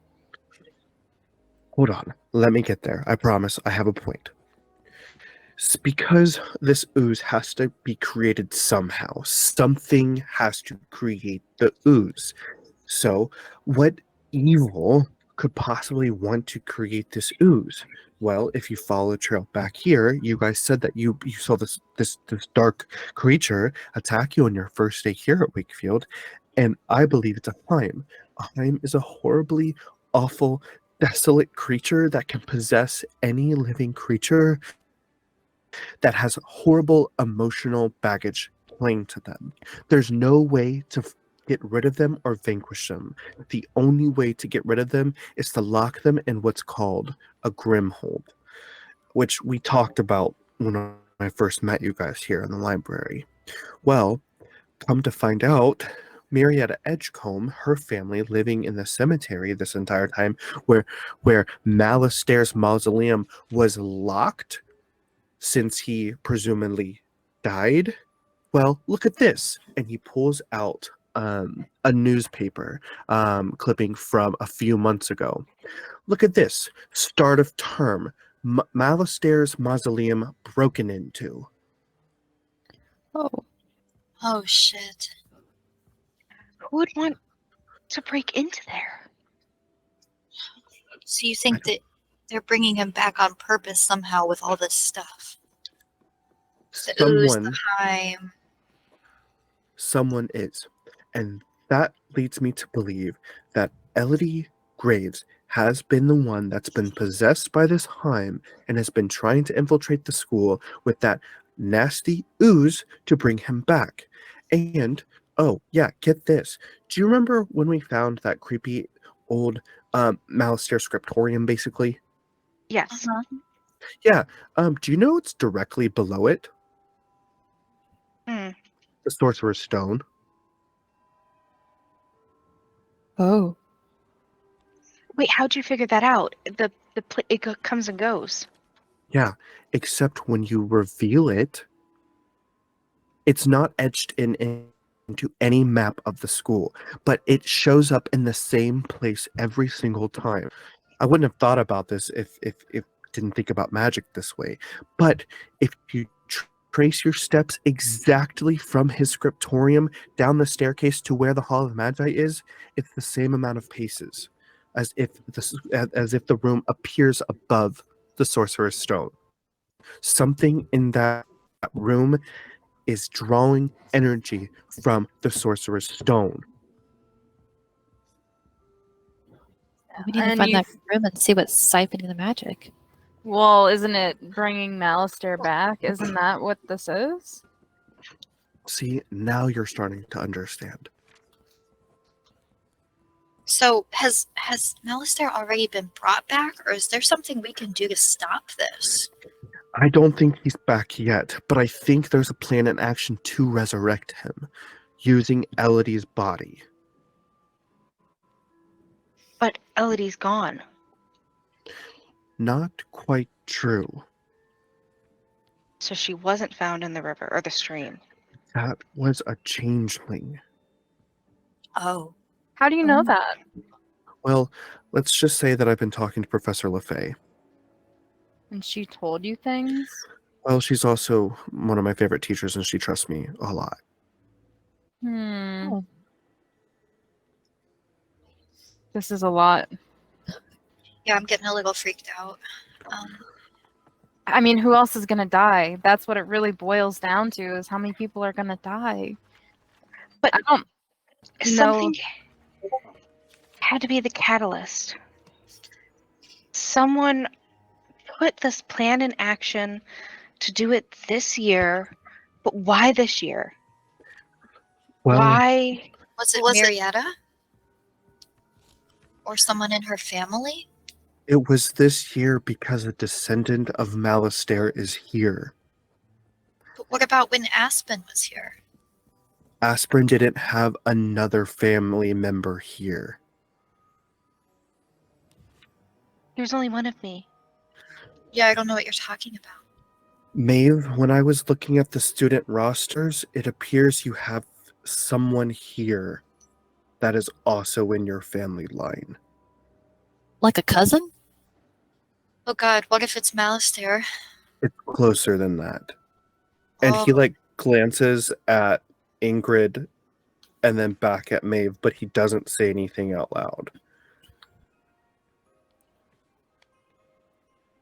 Hold on. Let me get there. I promise I have a point. It's because this ooze has to be created somehow. Something has to create the ooze. So, what evil could possibly want to create this ooze? Well, if you follow the trail back here, you guys said that you saw this dark creature attack you on your first day here at Wakefield, and I believe it's a Heim. A Heim is a horribly awful, desolate creature that can possess any living creature that has horrible emotional baggage playing to them. There's no way to get rid of them or vanquish them. The only way to get rid of them is to lock them in what's called a Grimhold, which we talked about when I first met you guys here in the library. Well, come to find out, Marietta Edgcomb, her family living in the cemetery this entire time, where Malistaire's mausoleum was locked since he presumably died. Well, look at this. And he pulls out a newspaper clipping from a few months ago. Look at this. Start of term. Malistaire's mausoleum broken into. Oh, Oh, shit. Who would want to break into there? So you think that they're bringing him back on purpose somehow with all this stuff? The ooze, the Heim. Someone is. And that leads me to believe that Eliode Graves has been the one that's been possessed by this Heim and has been trying to infiltrate the school with that nasty ooze to bring him back. And, oh, yeah, get this. Do you remember when we found that creepy old Malistaire Scriptorium, basically? Yes. Yeah. Do you know it's directly below it? Hmm. The Sorcerer's Stone. oh, Wait, how'd you figure that out? It comes and goes. Yeah, except when you reveal it, it's not etched in to any map of the school, but it shows up in the same place every single time. I wouldn't have thought about this if didn't think about magic this way. But if you trace your steps exactly from his scriptorium down the staircase to where the Hall of Magi is, it's the same amount of paces as if the room appears above the Sorcerer's Stone. Something in that room is drawing energy from the Sorcerer's Stone. We need to And find you- that room and see what's siphoning the magic. Well, isn't it bringing Malistaire back? Isn't that what this is? See, now you're starting to understand. So has Malistaire already been brought back, or is there something we can do to stop this? I don't think he's back yet, but I think there's a plan in action to resurrect him, using Elodie's body. But Elodie's gone. Not quite true. So she wasn't found in the river or the stream. That was a changeling. Oh. How do you know that? Well, let's just say that I've been talking to Professor LaFay. And she told you things? Well, she's also one of my favorite teachers, and she trusts me a lot. Oh. This is a lot. Yeah, I'm getting a little freaked out. I mean, who else is gonna die? That's what it really boils down to, is how many people are gonna die. But I don't know. something had to be the catalyst. Someone put this plan in action to do it this year, but why this year? Well, Why? Was it Marietta? Or someone in her family? it was this year because a descendant of Malistaire is here. But what about when Aspen was here? Aspirin didn't have another family member here. There's only one of me. Yeah, I don't know what you're talking about. Maeve, when I was looking at the student rosters, it appears you have someone here that is also in your family line. Like a cousin? Oh god, what if it's Malistaire? It's closer than that. And he Oh. glances at Ingrid and then back at Maeve, but he doesn't say anything out loud.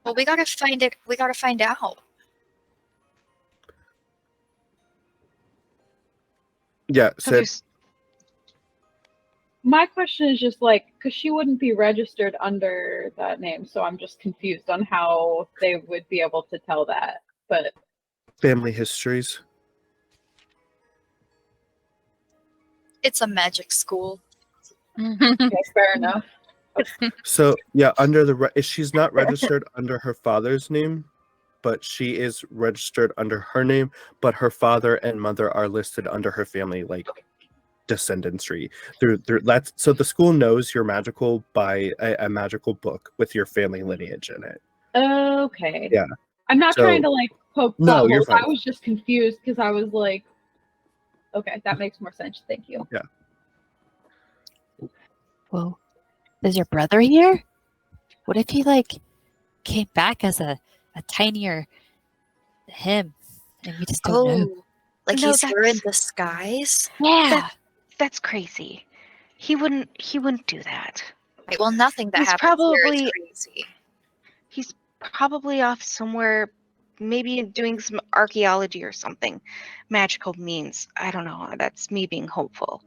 Well, we gotta find it. We gotta find out. Yeah, So said there's My question is just like, because she wouldn't be registered under that name, so I'm just confused on how they would be able to tell that. But family histories. It's a magic school. okay, fair enough. So yeah, she's not registered under her father's name, but she is registered under her name. But her father and mother are listed under her family descendants tree. So the school knows you're magical by a magical book with your family lineage in it. Okay. Yeah. I'm not So- trying to poke No, plot you're holes. fine. I was just confused because I was like, okay, that makes more sense. Thank you. Whoa. Is your brother here? What if he came back as a tinier him and we just don't know? Oh, like No, he's here in that's- disguise? Yeah. that's crazy. He wouldn't do that. Right, well, nothing that He's happens here probably- is crazy. He's probably off somewhere, maybe doing some archaeology or something. Magical means. I don't know. That's me being hopeful.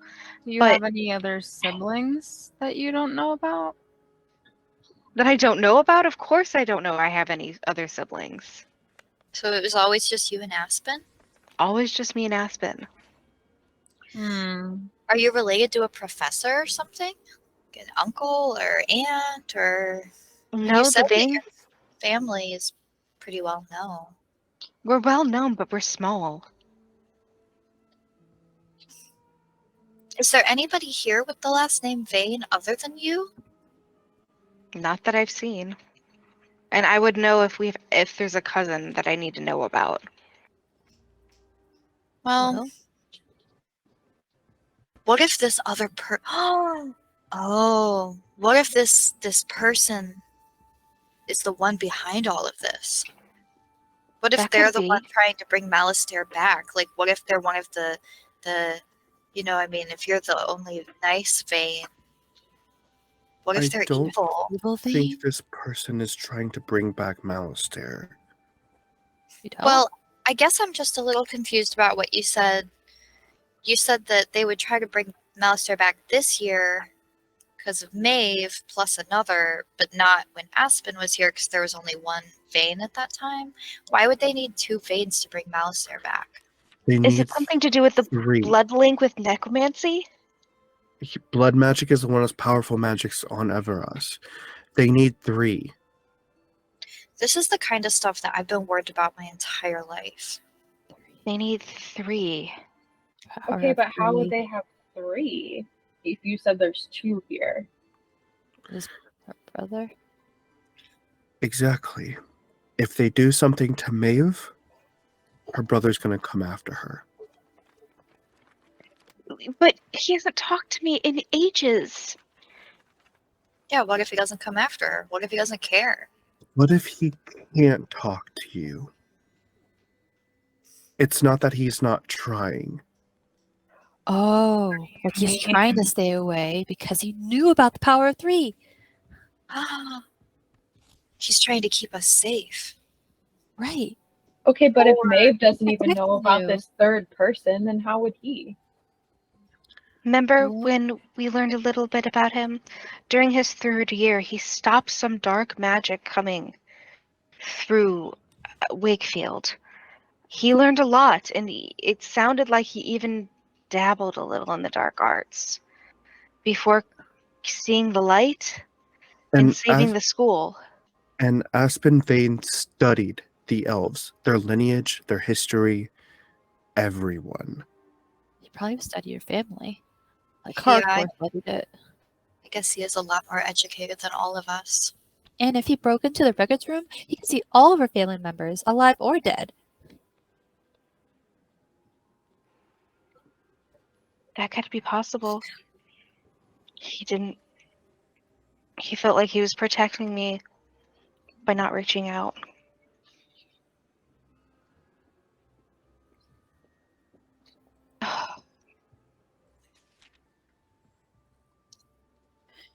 Do you But- have any other siblings that you don't know about? That I don't know about? Of course I don't know I have any other siblings. So it was always just you and Aspen? Always just me and Aspen. Are you related to a professor or something? Like an uncle or aunt or... No, you the said that thing, your family is pretty well known. we're well known, but we're small. Is there anybody here with the last name Vane other than you? Not that I've seen. And I would know if there's a cousin that I need to know about. Well, what if this other Oh, what if this person is the one behind all of this? What if That they're could the be. one trying to bring Malistaire back? Like, what if they're one of the if you're the only nice vein, what if I they're don't evil? Evil thing? think this person is trying to bring back Malistaire. You don't? Well, I guess I'm just a little confused about what you said. You said that they would try to bring Malistaire back this year because of Maeve plus another, but not when Aspen was here because there was only one vein at that time. Why would they need 2 veins to bring Malistaire back? They Is need it something to do with the 3. blood link with necromancy? Blood magic is one of the most powerful magics on Everas. They need 3. This is the kind of stuff that I've been worried about my entire life. They need 3. Power Okay, of but how would three they have 3 if you said there's 2 here? is her brother. Exactly. If they do something to Maeve, her brother's going to come after her. But he hasn't talked to me in ages. Yeah, what if he doesn't come after her? What if he doesn't care? What if he can't talk to you? It's not that he's not trying. Oh, like he's trying to stay away because he knew about the power of 3. He's trying to keep us safe. Right. Okay, but if Or Maeve doesn't even know protecting about you. this 3rd person, then how would he? Remember Well- when we learned a little bit about him? During his 3rd year, he stopped some dark magic coming through Wakefield. He learned a lot, and it sounded like he even dabbled a little in the dark arts before seeing the light and saving the school. And Aspen Vane studied the elves, their lineage, their history, everyone. You probably study your family. Like Yeah, hardcore studied it. I guess he is a lot more educated than all of us. And if he broke into the records room, he could see all of our family members, alive or dead. That could be possible. He felt like he was protecting me by not reaching out.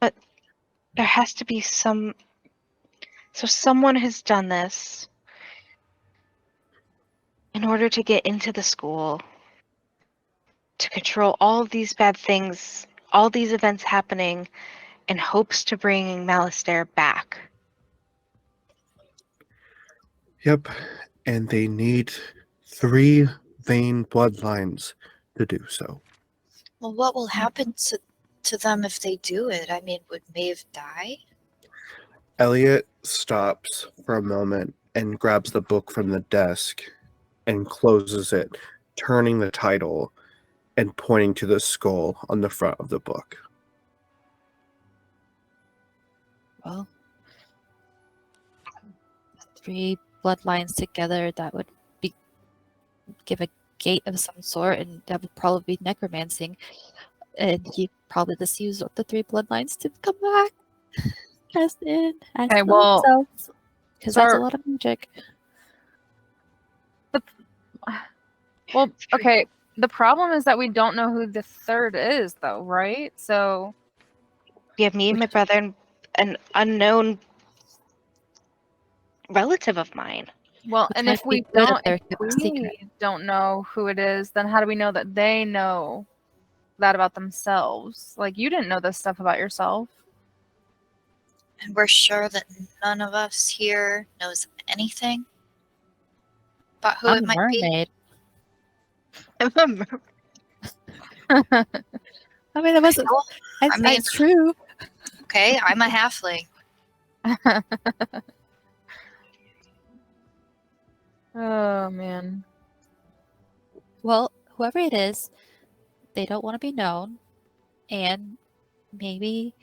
But there has to be so someone has done this in order to get into the school, to control all of these bad things, all these events happening in hopes to bring Malistaire back. Yep. And they need 3 Vane bloodlines to do so. Well, what will happen to them if they do it? I mean, would Maeve die? Eliot stops for a moment and grabs the book from the desk and closes it, turning the title and pointing to the skull on the front of the book. Well, 3 bloodlines together, that would give a gate of some sort, and that would probably be necromancing. And he probably just used the 3 bloodlines to come back. As Okay, well, because so that's a are- lot of magic. Well, okay. The problem is that we don't know who the 3rd is, though, right? So You have me, my brother, and an unknown relative of mine. well, Which and might if we be good if don't, they're if kept a we secret. don't know who it is, then how do we know that they know that about themselves? Like, you didn't know this stuff about yourself. And we're sure that none of us here knows anything about who I'm it a might be. mermaid. I I mean, it wasn't. Well, I mean- It's true. Okay, I'm a halfling. Oh man. Well, whoever it is, they don't want to be known, and maybe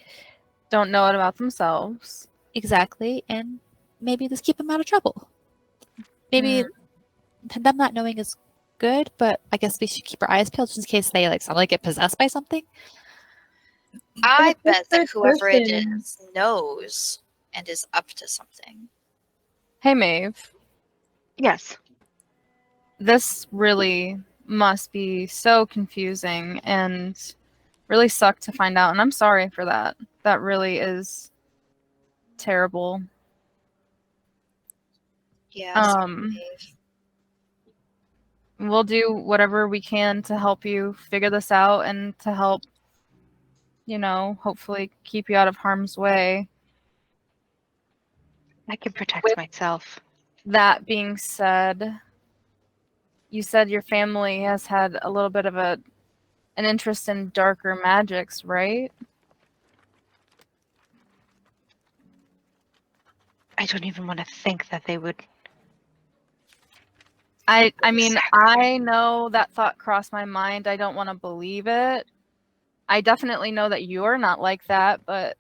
Don't know it about themselves. exactly, and maybe just keep them out of trouble. Maybe them not knowing is good, but I guess we should keep our eyes peeled just in case they like suddenly get possessed by something. I But bet this that whoever it person- is knows and is up to something. Hey, Maeve. Yes. This really must be so confusing and really sucked to find out. And I'm sorry for that. That really is terrible. Yeah. Um, We'll do whatever we can to help you figure this out and to help, hopefully keep you out of harm's way. I can protect With- myself. That being said, you said your family has had a little bit of an interest in darker magics, right? I don't even want to think that they would. I mean, I know that thought crossed my mind. I don't want to believe it. I definitely know that you're not like that, but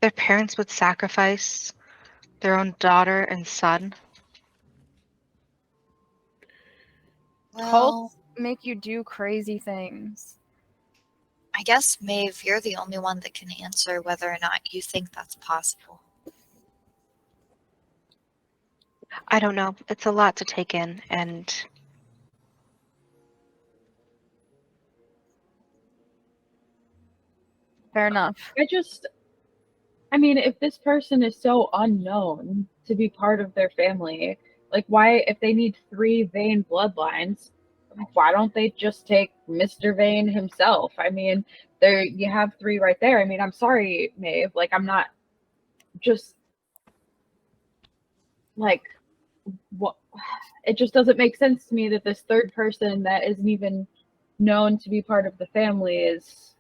Their parents would sacrifice their own daughter and son. Well, cults make you do crazy things. I guess, Maeve, you're the only one that can answer whether or not you think that's possible. I don't know. It's a lot to take in, and Fair enough. I mean, if this person is so unknown to be part of their family, like why, if they need 3 Vane bloodlines, why don't they just take Mr. Vane himself? I mean, there you have 3 right there. I mean, I'm sorry, Maeve. Like, I'm not just like what. It just doesn't make sense to me that this third person that isn't even known to be part of the family is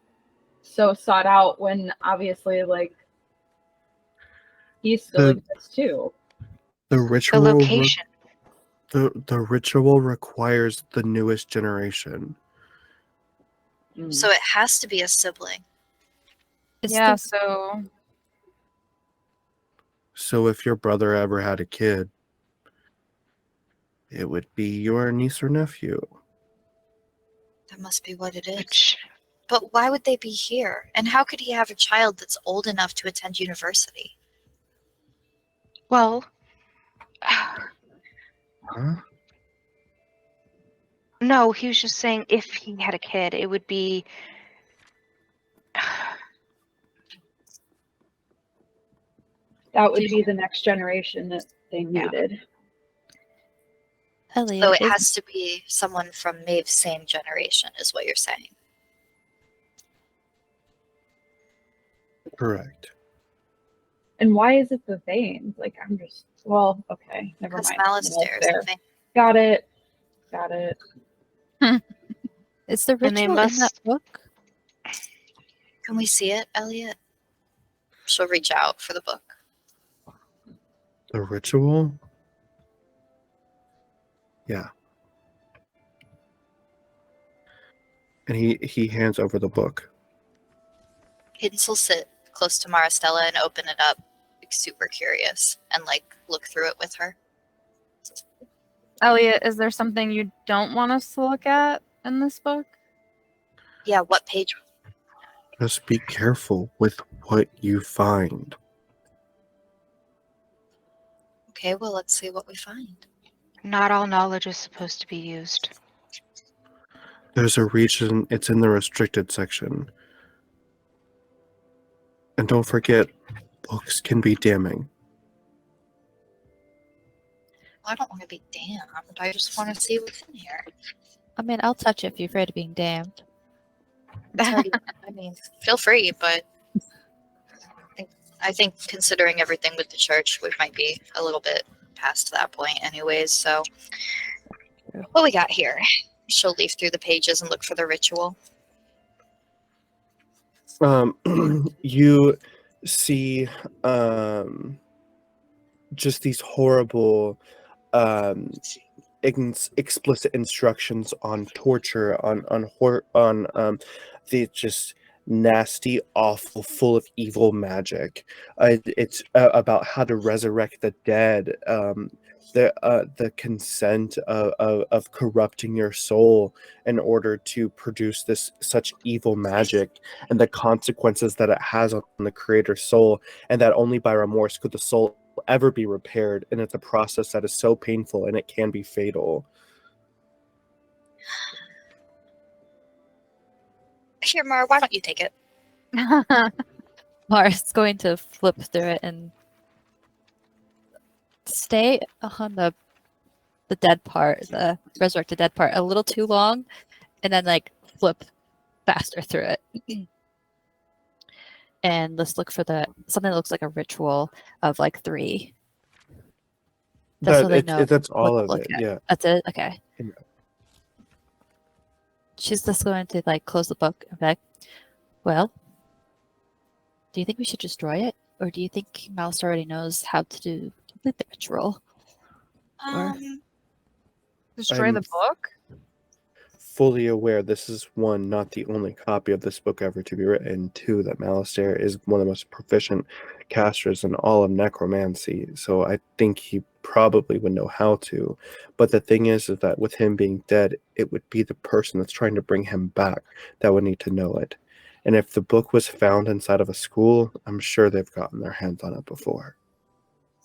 so sought out when obviously like he still exists too. The the ritual location. the ritual requires the newest generation. So it has to be a sibling. It's Yeah, the- so So if your brother ever had a kid, it would be your niece or nephew. That must be what it is. Which, But why would they be here? And how could he have a child that's old enough to attend university? well, Huh? no, he was just saying if he had a kid, it would be. That would be the next generation that they Yeah. needed. Eliot, So it is- has to be someone from Maeve's same generation, is what you're saying. Correct. And why is it the veins? Like, I'm just, well, okay, never Because mind. Malistaire is There. the thing. Got it. Is the And they ritual in that must- book? Can we see it, Eliot? She'll reach out for the book. The ritual? Yeah. And he hands over the book. Cadence will sit close to Maristela and open it up, like, super curious, and look through it with her. Elliot, is there something you don't want us to look at in this book? Yeah, what page? Just be careful with what you find. Okay, well, let's see what we find. Not all knowledge is supposed to be used. There's a region, it's in the restricted section. And don't forget, books can be damning. Well, I don't want to be damned. I just want to see what's in here. I mean, I'll touch it if you're afraid of being damned. It's already, I mean, feel free, but I think considering everything with the church, we might be a little bit past that point anyways, so what we got here? She'll leaf through the pages and look for the ritual. You see just these horrible explicit instructions on torture, on the just nasty, awful, full of evil magic. It's about how to resurrect the dead, the consent of corrupting your soul in order to produce this such evil magic, and the consequences that it has on the creator's soul, and that only by remorse could the soul ever be repaired, and it's a process that is so painful and it can be fatal. Here, Mar, why don't you take it? Mars going to flip through it and stay on the dead part, the resurrected dead part, a little too long, and then like flip faster through it. And let's look for something that looks like a ritual of like 3. Just so they know That's all what to of look it. at. Yeah. That's it? Okay. Yeah. She's just going to like close the book and be like, well, do you think we should destroy it? Or do you think Mouse already knows how to complete the ritual? Destroy the book? Fully aware this is, 1, not the only copy of this book ever to be written, 2, that Malistaire is one of the most proficient casters in all of necromancy, so I think he probably would know how to. But the thing is that with him being dead, it would be the person that's trying to bring him back that would need to know it. And if the book was found inside of a school, I'm sure they've gotten their hands on it before.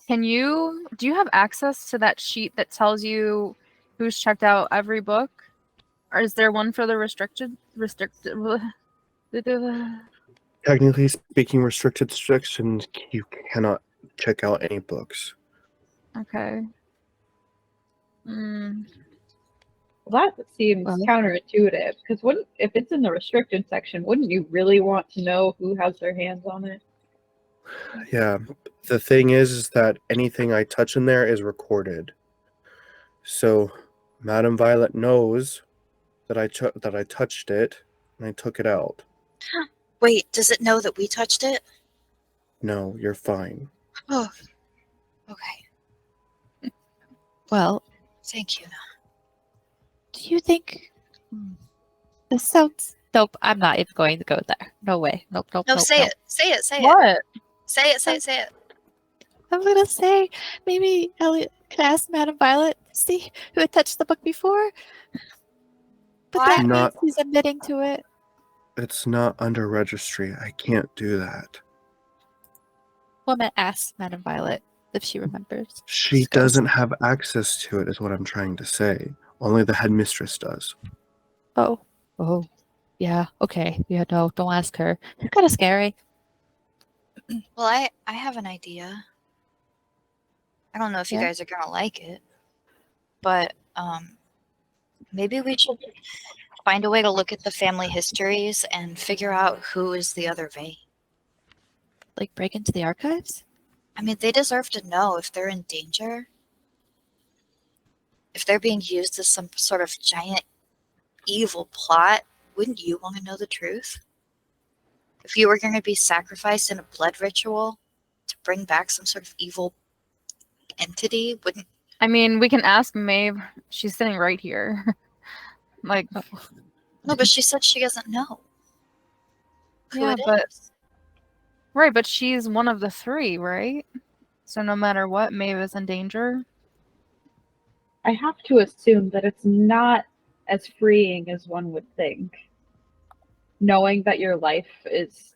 Do you have access to that sheet that tells you who's checked out every book? Or is there one for the restricted? Technically speaking, restricted sections, you cannot check out any books. Okay. Well, that seems Well. counterintuitive, because if it's in the restricted section, wouldn't you really want to know who has their hands on it? Yeah, the thing is that anything I touch in there is recorded. So Madame Violet knows that I touched it and I took it out. Wait, does it know that we touched it? No, you're fine. Oh, okay. Well, Thank you. do you think this sounds nope, I'm not even going to go there. No way. Nope. No, nope, say nope. it. Say it. Say it. What? Say it. Say it. Say it. I'm gonna say maybe Eliot could ask Madame Violet to see who had touched the book before. But Why? that Not- means he's admitting to it. It's not under registry. I can't do that. Woman asks Madame Violet if she remembers. She doesn't have access to it, is what I'm trying to say. Only the headmistress does. Oh. Yeah, okay. Yeah, no, don't ask her. It's kind of scary. Well, I have an idea. I don't know if you Yeah? guys are gonna like it, but maybe we should find a way to look at the family histories and figure out who is the other Vane. Like break into the archives? I mean, they deserve to know if they're in danger. If they're being used as some sort of giant evil plot, wouldn't you want to know the truth? If you were going to be sacrificed in a blood ritual to bring back some sort of evil entity, wouldn't... I mean, we can ask Maeve. She's sitting right here. Like, No, but she said she doesn't know who Yeah, it but- is. right, but she's one of the 3, right? So no matter what, Maeve is in danger. I have to assume that it's not as freeing as one would think. Knowing that your life is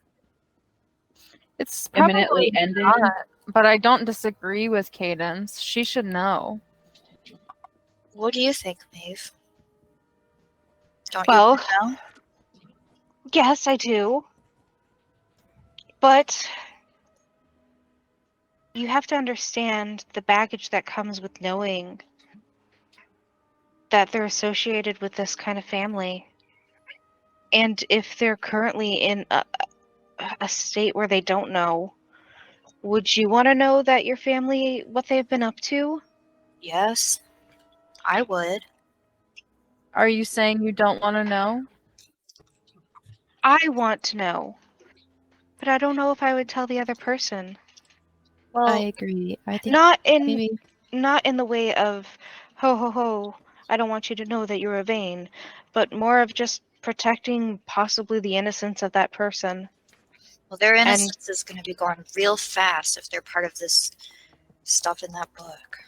It's imminently probably ending. not, but I don't disagree with Cadence. She should know. What do you think, Maeve? Don't Well- you know? Yes, I do. But you have to understand the baggage that comes with knowing that they're associated with this kind of family. And if they're currently in a state where they don't know, would you want to know that your family, what they've been up to? Yes, I would. Are you saying you don't want to know? I want to know. But I don't know if I would tell the other person. Well, I agree. I think Not in maybe not in the way of ho ho ho, I don't want you to know that you're a Vane, but more of just protecting possibly the innocence of that person. Well, their innocence is going to be going real fast if they're part of this stuff in that book.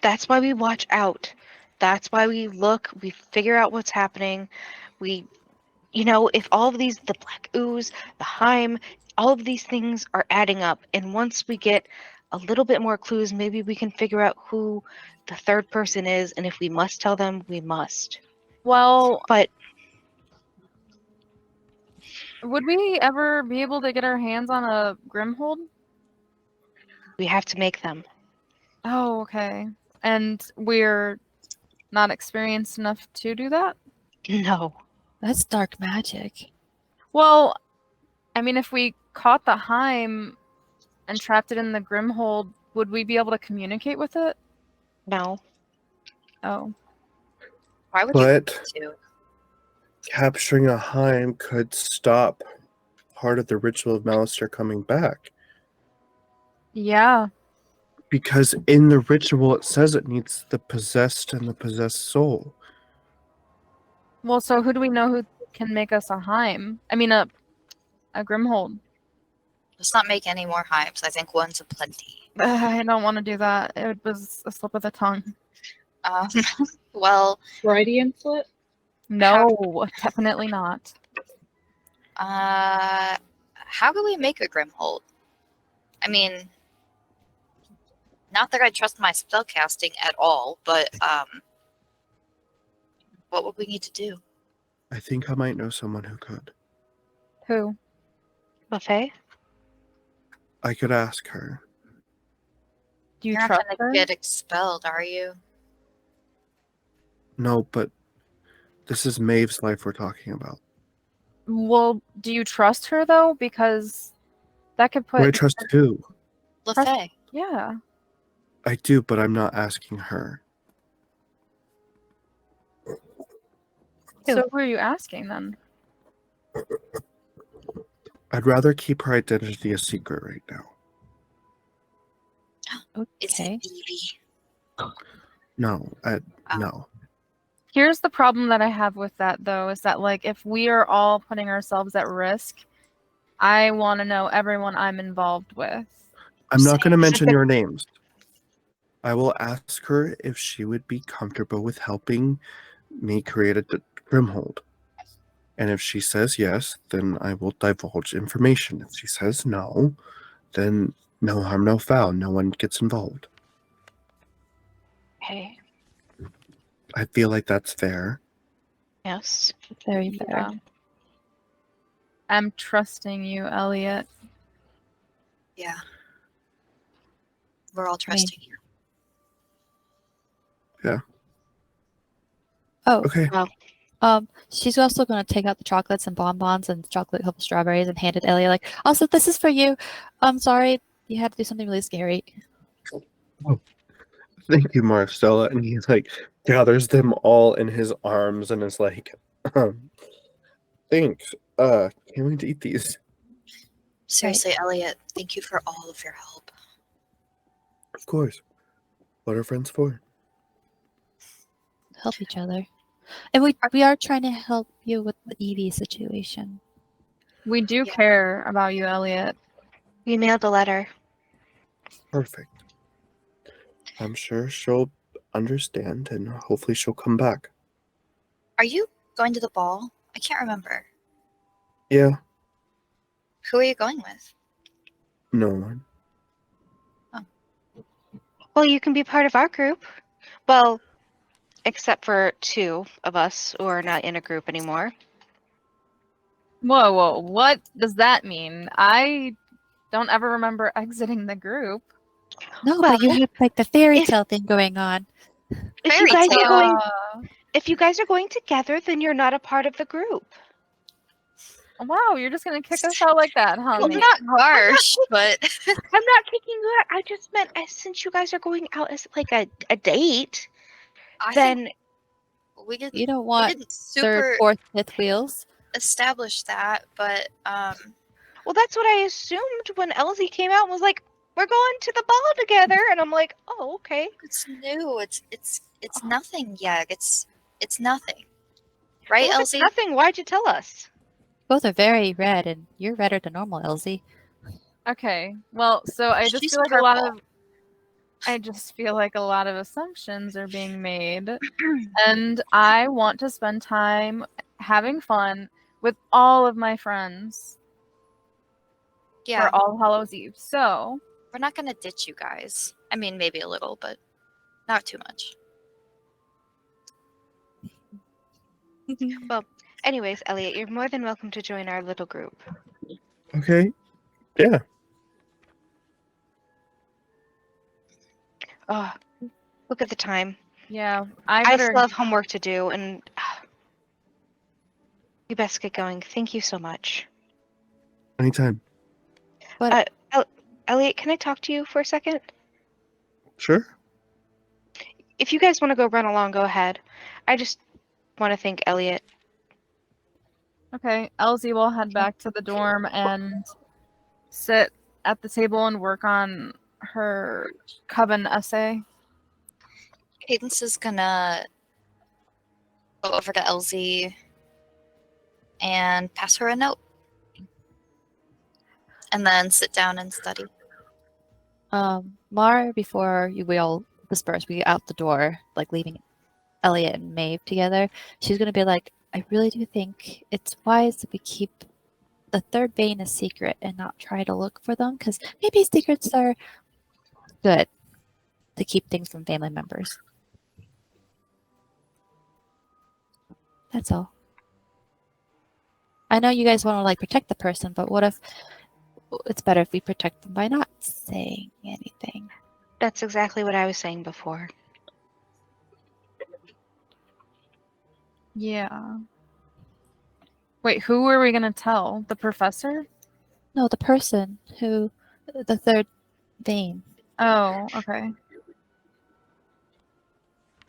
That's why we watch out. That's why we look, we figure out what's happening. We, if all of these, the black ooze, the Heim, all of these things are adding up. And once we get a little bit more clues, maybe we can figure out who the third person is. And if we must tell them, we must. Well, But would we ever be able to get our hands on a Grimhold? we have to make them. Oh, okay. And we're not experienced enough to do that? No. That's dark magic. Well, I mean, if we caught the Heim and trapped it in the Grimhold, would we be able to communicate with it? No. Oh. Why would But you to? capturing a Heim could stop part of the ritual of Malistaire coming back. Yeah. Because in the ritual it says it needs the possessed and the possessed soul. Well, so who do we know who can make us a Heim? I mean, a Grimhold. Let's not make any more Heims. I think one's a plenty. I don't want to do that. It was a slip of the tongue. Um, well, Freudian slip? No, definitely not. how can we make a Grimhold? I mean, not that I trust my spellcasting at all, but what would we need to do? I think I might know someone who could. Who? Buffet? I could ask her. Do you You're not trust gonna her? get expelled, are you? No, but this is Maeve's life we're talking about. Well, do you trust her though? Because that could Do I put. trust who? Lefay. Yeah. I do, but I'm not asking her. So who are you asking then? I'd rather keep her identity a secret right now. Is Okay. it Evie? No, no. Here's the problem that I have with that though, is that like if we are all putting ourselves at risk, I want to know everyone I'm involved with. I'm not going to Same. mention your names. I will ask her if she would be comfortable with helping me create a Grimhold. And if she says yes, then I will divulge information. If she says no, then no harm, no foul. No one gets involved. Okay. I feel like that's fair. Yes. Very fair. Yeah. I'm trusting you, Eliot. Yeah. We're all trusting you. Oh, Okay. she's also going to take out the chocolates and bonbons and chocolate covered strawberries and hand it to Elliot. Like, also, this is for you. I'm sorry, you had to do something really scary. Thank you, Maristela. And he like gathers them all in his arms and is like, thanks. Can't wait to eat these. Seriously, Elliot, thank you for all of your help. Of course. What are friends for? Help each other. And we are trying to help you with the Evie situation. We do Yeah. care about you, Eliot. We mailed a letter. Perfect. I'm sure she'll understand and hopefully she'll come back. Are you going to the ball? I can't remember. Yeah, Who are you going with? no one. Well, you can be part of our group. Well, except for 2 of us who are not in a group anymore. Whoa, what does that mean? I don't ever remember exiting the group. No, Well, but you have like the fairy if- tale thing going on. If Fairy you guys tale. are going Uh, if you guys are going together, then you're not a part of the group. wow, you're just gonna kick us out like that, huh? Well, mate? not- harsh, but I'm not kicking you out. I just meant since you guys are going out as like a date, I then think we didn't, You don't we want didn't super third, fourth, fifth wheels. establish that, but well, that's what I assumed when Elzie came out and was like, "We're going to the ball together," and I'm like, "Oh, okay." it's new. It's nothing yet. It's nothing. Right, Well, if it's Elzie? nothing. Why'd you tell us? Both are very red, and you're redder than normal, Elzie. Okay, well, so I just She's feel like a lot purple. of I just feel like a lot of assumptions are being made. And I want to spend time having fun with all of my friends Yeah, for All Hallows Eve. So, we're not gonna ditch you guys. I mean, maybe a little, but not too much. Well, anyways, Eliot, you're more than welcome to join our little group. Okay. Yeah. Oh, look at the time. yeah, I I better. still have homework to do, and you best get going. Thank you so much. Anytime. Eliot, can I talk to you for a second? Sure. If you guys want to go run along, go ahead. I just want to thank Eliot. Okay, Elzie will head back to the dorm and sit at the table and work on her coven essay. Cadence is gonna go over to Elzie and pass her a note. And then sit down and study. Mar, before we all disperse, we get out the door, like leaving Eliot and Maeve together. She's gonna be like, I really do think it's wise that we keep the third vein a secret and not try to look for them, because maybe secrets are good to keep things from family members. That's all. I know you guys want to like protect the person, but what if it's better if we protect them by not saying anything? That's exactly what I was saying before. Yeah. Wait, who are we gonna tell? The professor? No, the person who, the third vein. Oh, okay.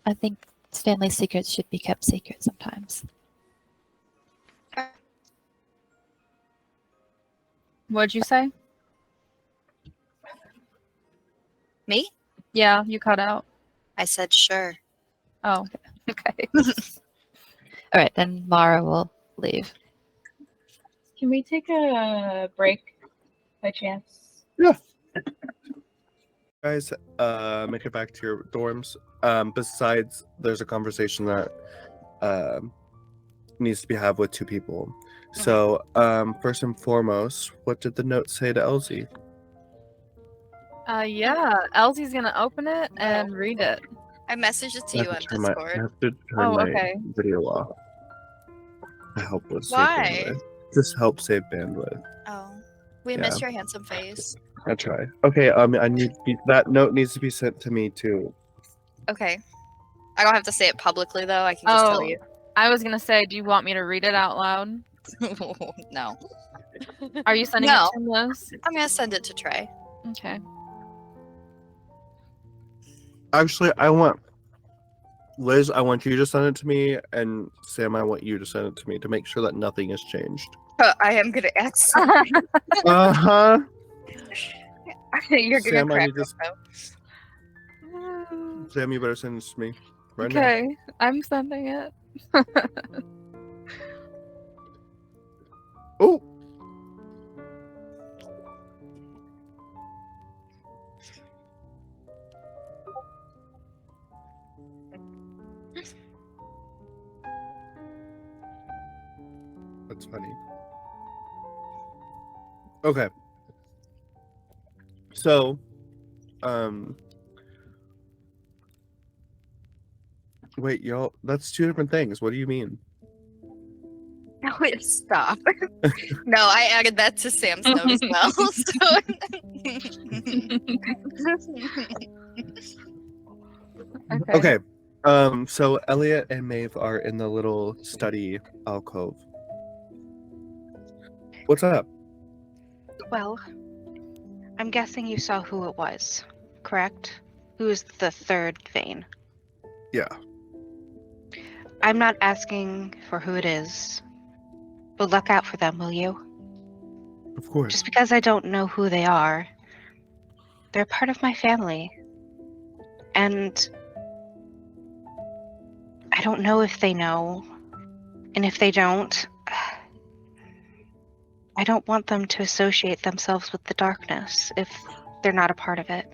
I think Stanley's secrets should be kept secret sometimes. What'd you say? Me? Yeah, you cut out. I said sure. Oh, okay. All right, then Mara will leave. Can we take a break by chance? Guys, make it back to your dorms. Besides, there's a conversation that needs to be had with two people. So, first and foremost, what did the note say to Elzie? Yeah, Elsie's gonna open it and read it. I messaged it to you on I Discord. have to turn Oh, my okay. video off. To help with save Why? bandwidth. Just help save bandwidth. Oh. We Yeah. miss your handsome face. I try. Okay, I need that note needs to be sent to me too. Okay. I don't have to say it publicly though, I can just tell Oh, you. I was gonna say, do you want me to read it out loud? No. Are you sending No. it to Liz? I'm gonna send it to Trey. Okay. Actually, I want Liz, I want you to send it to me, and Sam, I want you to send it to me to make sure that nothing has changed. I am gonna ask. Uh-huh. You're gonna Sam, I crack need this. Sam, you better send this to me right now. Okay, I'm sending it. Oh! That's funny. Okay. So, wait, y'all, that's two different things. What do you mean? No, wait, stop. No, I added that to Sam's note as well. Okay. Okay. So Eliot and Maeve are in the little study alcove. What's up? Well, I'm guessing you saw who it was, correct? Who is the third vein? Yeah. I'm not asking for who it is, but look out for them, will you? Of course. Just because I don't know who they are, they're part of my family. And I don't know if they know. And if they don't, I don't want them to associate themselves with the darkness if they're not a part of it.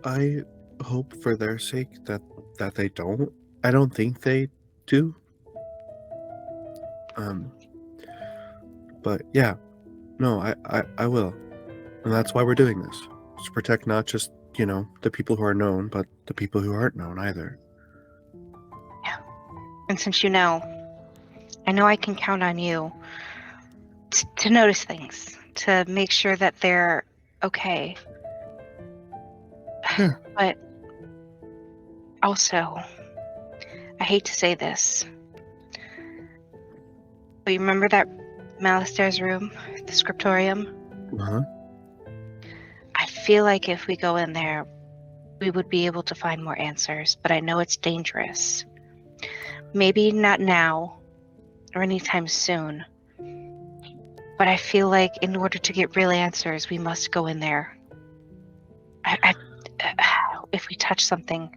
I hope for their sake that they don't. I don't think they do. But yeah, no, I will. And that's why we're doing this. To protect not just, the people who are known, but the people who aren't known either. Yeah. And since you know, I know I can count on you to notice things, to make sure that they're okay. Sure. But also, I hate to say this, but you remember that Malistaire's room, the Scriptorium? Uh-huh. I feel like if we go in there, we would be able to find more answers, but I know it's dangerous. Maybe not now or anytime soon, but I feel like in order to get real answers, we must go in there. If we touch something,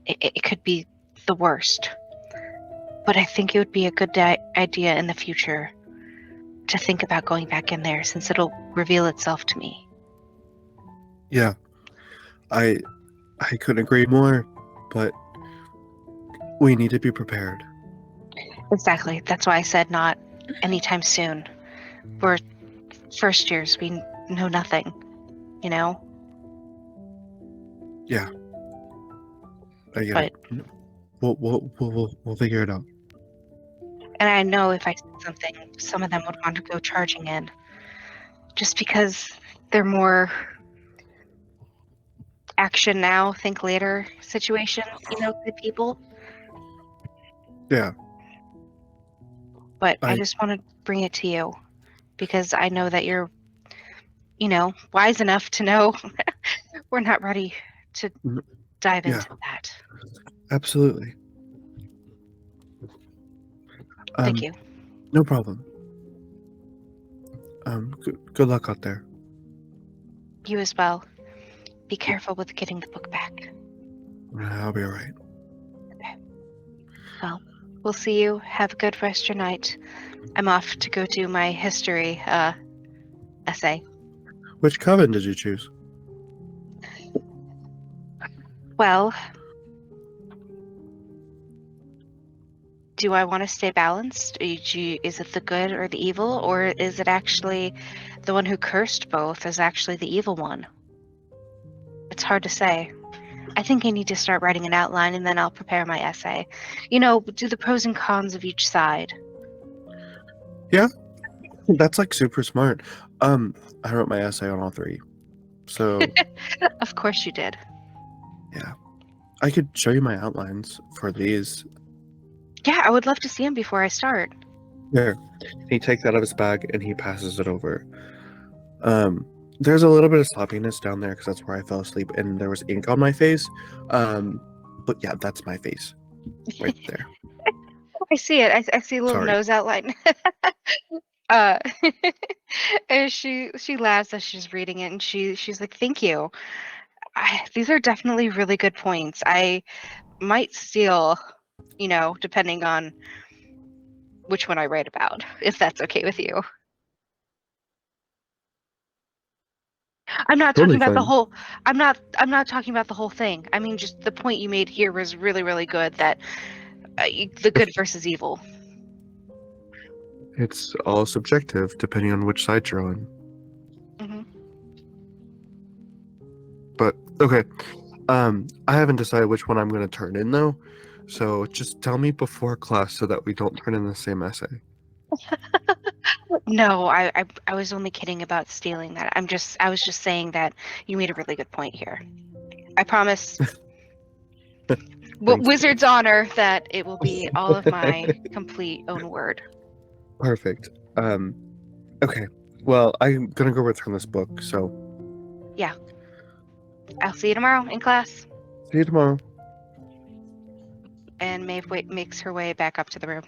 it could be the worst. But I think it would be a good idea in the future to think about going back in there, since it'll reveal itself to me. Yeah. I couldn't agree more, but we need to be prepared. Exactly. That's why I said not anytime soon. We're first years. We know nothing, Yeah. I get But- it. We'll figure it out. And I know if I said something, some of them would want to go charging in. Just because they're more action now, think later situation, good people. Yeah. But I I- just want to bring it to you because I know that you're, wise enough to know we're not ready to dive Yeah. into that. Absolutely. Thank you. No problem. Good luck out there. You as well. Be careful with getting the book back. I'll be all right. Well, we'll see you. Have a good rest of your night. I'm off to go do my history essay. Which coven did you choose? Well, do I want to stay balanced? Is it the good or the evil, or is it actually the one who cursed both is actually the evil one? It's hard to say. I think I need to start writing an outline and then I'll prepare my essay. Do the pros and cons of each side. That's like super smart. I wrote my essay on all three. So Of course you did. I could show you my outlines for these. Yeah, I would love to see him before I start. There. He takes out of his bag and he passes it over. There's a little bit of sloppiness down there because that's where I fell asleep and there was ink on my face. But yeah, that's my face right there. I see it. I see a little Sorry. nose outline. And she laughs as she's reading it, and she's like, "Thank you. These are definitely really good points. I might steal, depending on which one I write about, if that's okay with you." I'm not Totally talking about the fine. whole. I'm not talking about the whole thing. I mean, just the point you made here was really, really good. That the good versus evil. It's all subjective depending on which side you're on. Hmm. But okay. I haven't decided which one I'm going to turn in though. So just tell me before class so that we don't turn in the same essay. No, I was only kidding about stealing that. I was just saying that you made a really good point here. I promise. Thanks. Wizard's honor that it will be all of my complete own word. Perfect. Okay. Well, I'm gonna go return this book, so I'll see you tomorrow in class. see you tomorrow. And Maeve makes her way back up to the room.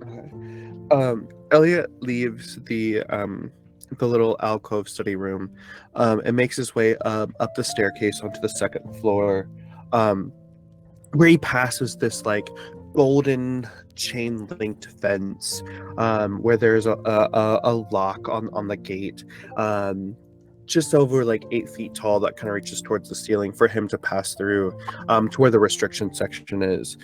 Okay. Eliot leaves the little alcove study room, and makes his way up the staircase onto the second floor, where he passes this like golden chain linked fence, where there's a lock on the gate, just over like 8 feet tall that kind of reaches towards the ceiling for him to pass through to where the restriction section is.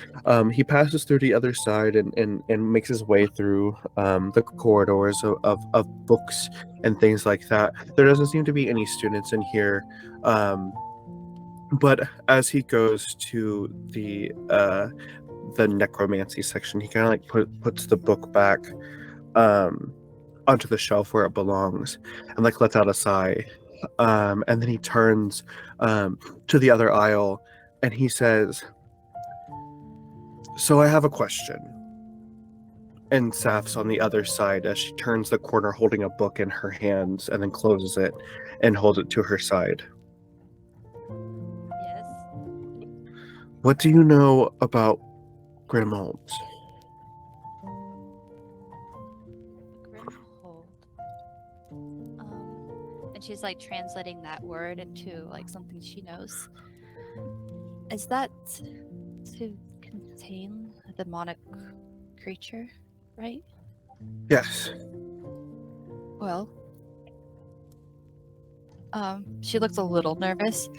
He passes through the other side and makes his way through the corridors of books and things like that. There doesn't seem to be any students in here, but as he goes to the necromancy section, he kind of like puts the book back onto the shelf where it belongs and like lets out a sigh, and then he turns to the other aisle and he says, "So I have a question." And Saph's on the other side as she turns the corner holding a book in her hands and then closes it and holds it to her side. Yes. "What do you know about Grimhold?" Grimhold. And she's like translating that word into like something she knows. Is that to contain a demonic creature, right? Yes. Well, she looks a little nervous.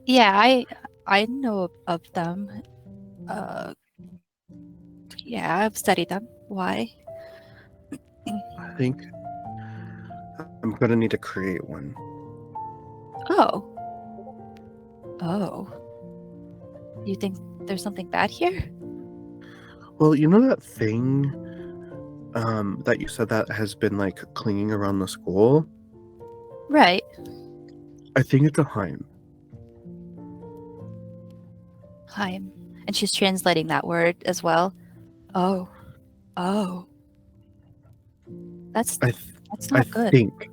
Yeah, I know of them. Yeah, I've studied them. Why? I think I'm gonna need to create one. Oh. Oh. You think there's something bad here? Well, you know that thing that you said that has been like clinging around the school? Right. I think it's a Heim. Heim. And she's translating that word as well. Oh. Oh. That's I not good. think,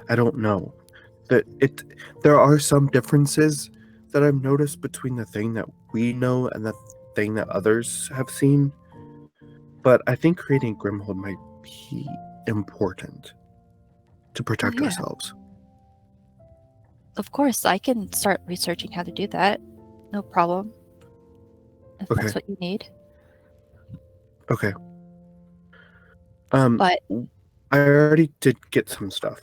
I don't know, that there are some differences that I've noticed between the thing that we know and the thing that others have seen, but I think creating Grimhold might be important to protect yeah. ourselves. Of course, I can start researching how to do that. No problem. If Okay. that's what you need. Okay. But I already did get some stuff.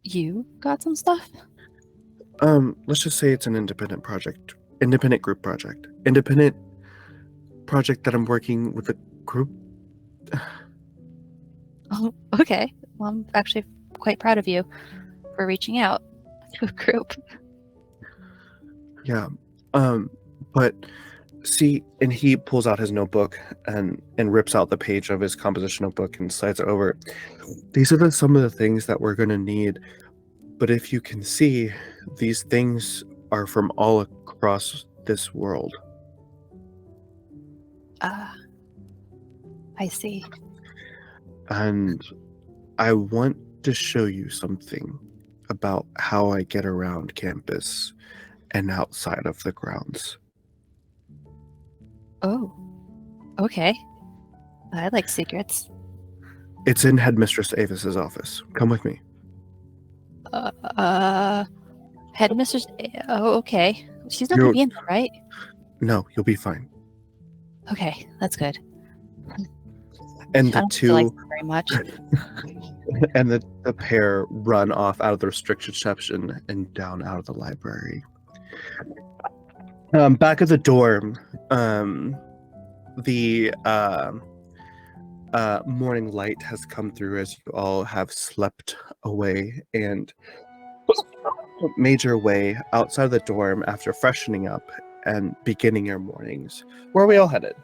you got some stuff? Let's just say it's an independent group project. Independent project that I'm working with a group. Oh, okay. Well, I'm actually quite proud of you for reaching out to a group. Yeah. But see, and he pulls out his notebook and rips out the page of his composition notebook and slides it over. These are some of the things that we're gonna need. But if you can see, these things are from all across this world. I see. And I want to show you something about how I get around campus and outside of the grounds. Oh. Okay. I like secrets. It's in Headmistress Avis's office. Come with me. Headmistress. Oh, okay. She's not gonna be in there, right? No, you'll be fine. Okay, that's good. And I the don't feel two like very much. and the pair run off out of the restriction section and down out of the library. Back at the dorm, the morning light has come through as you all have slept away and made your way outside the dorm after freshening up and beginning your mornings. Where are we all headed?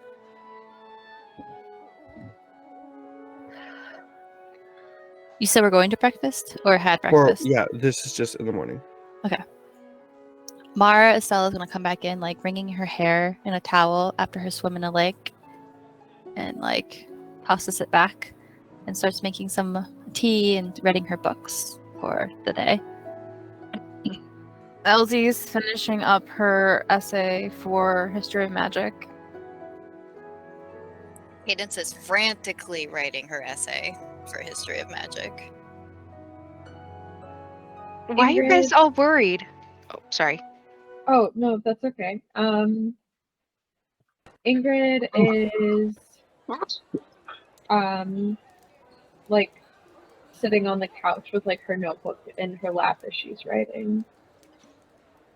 You said we're going to breakfast or had breakfast? Yeah, this is just in the morning. Mara Estella's gonna come back in, like wringing her hair in a towel after her swim in a lake, and like tosses it back and starts making some tea and reading her books for the day. Elsie's finishing up her essay for History of Magic. Cadence is frantically writing her essay for History of Magic. Why are you guys Ingrid? all worried? Oh, sorry. Oh, no, that's okay. Ingrid is like sitting on the couch with like her notebook in her lap as she's writing.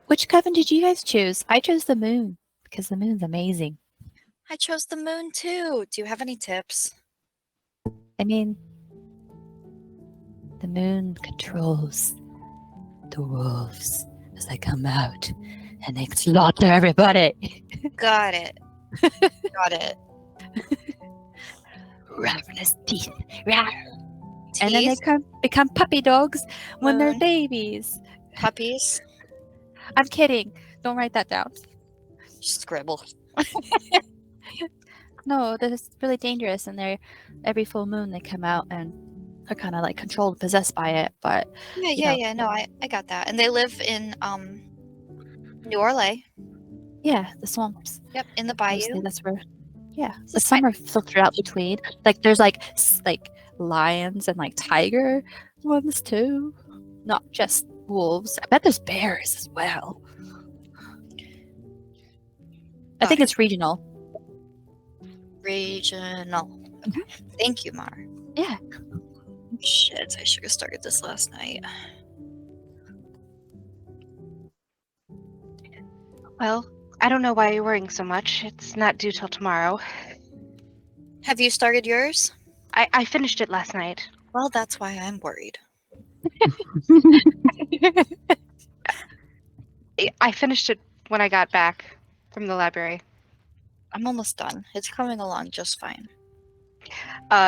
Which coven did you guys choose? I chose the moon because the moon's amazing. I chose the moon too. Do you have any tips? I mean, the moon controls the wolves as they come out and they slaughter everybody. Got it. Got it. Ravenous teeth. And then they Teeth? become puppy dogs when they're Moon. babies. Puppies. I'm kidding. Don't write that down. Scribble. No, that's really dangerous. And they're every full moon they come out and are kind of like controlled, possessed by it. But Yeah. No, I got that. And they live in New Orleans. yeah, the swamps. Yep, in the Mostly bayou. that's where. Yeah, This but is some are filtered out between. Like there's like lions and like tiger ones too, not just wolves. I bet there's bears as well. I think it's regional. Regional. Okay. Thank you, Mar. Yeah. Shit, I should have started this last night. Well, I don't know why you're worrying so much. It's not due till tomorrow. Have you started yours? I finished it last night. Well, that's why I'm worried. I finished it when I got back from the library. I'm almost done. It's coming along just fine.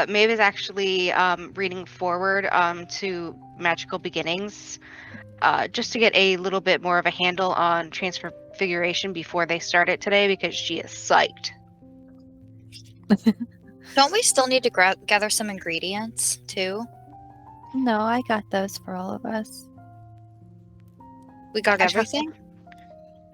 Maeve is actually reading forward to Magical Beginnings just to get a little bit more of a handle on Transfiguration before they start it today because she is psyched. Don't we still need to gather some ingredients, too? No, I got those for all of us. We got I trust everything?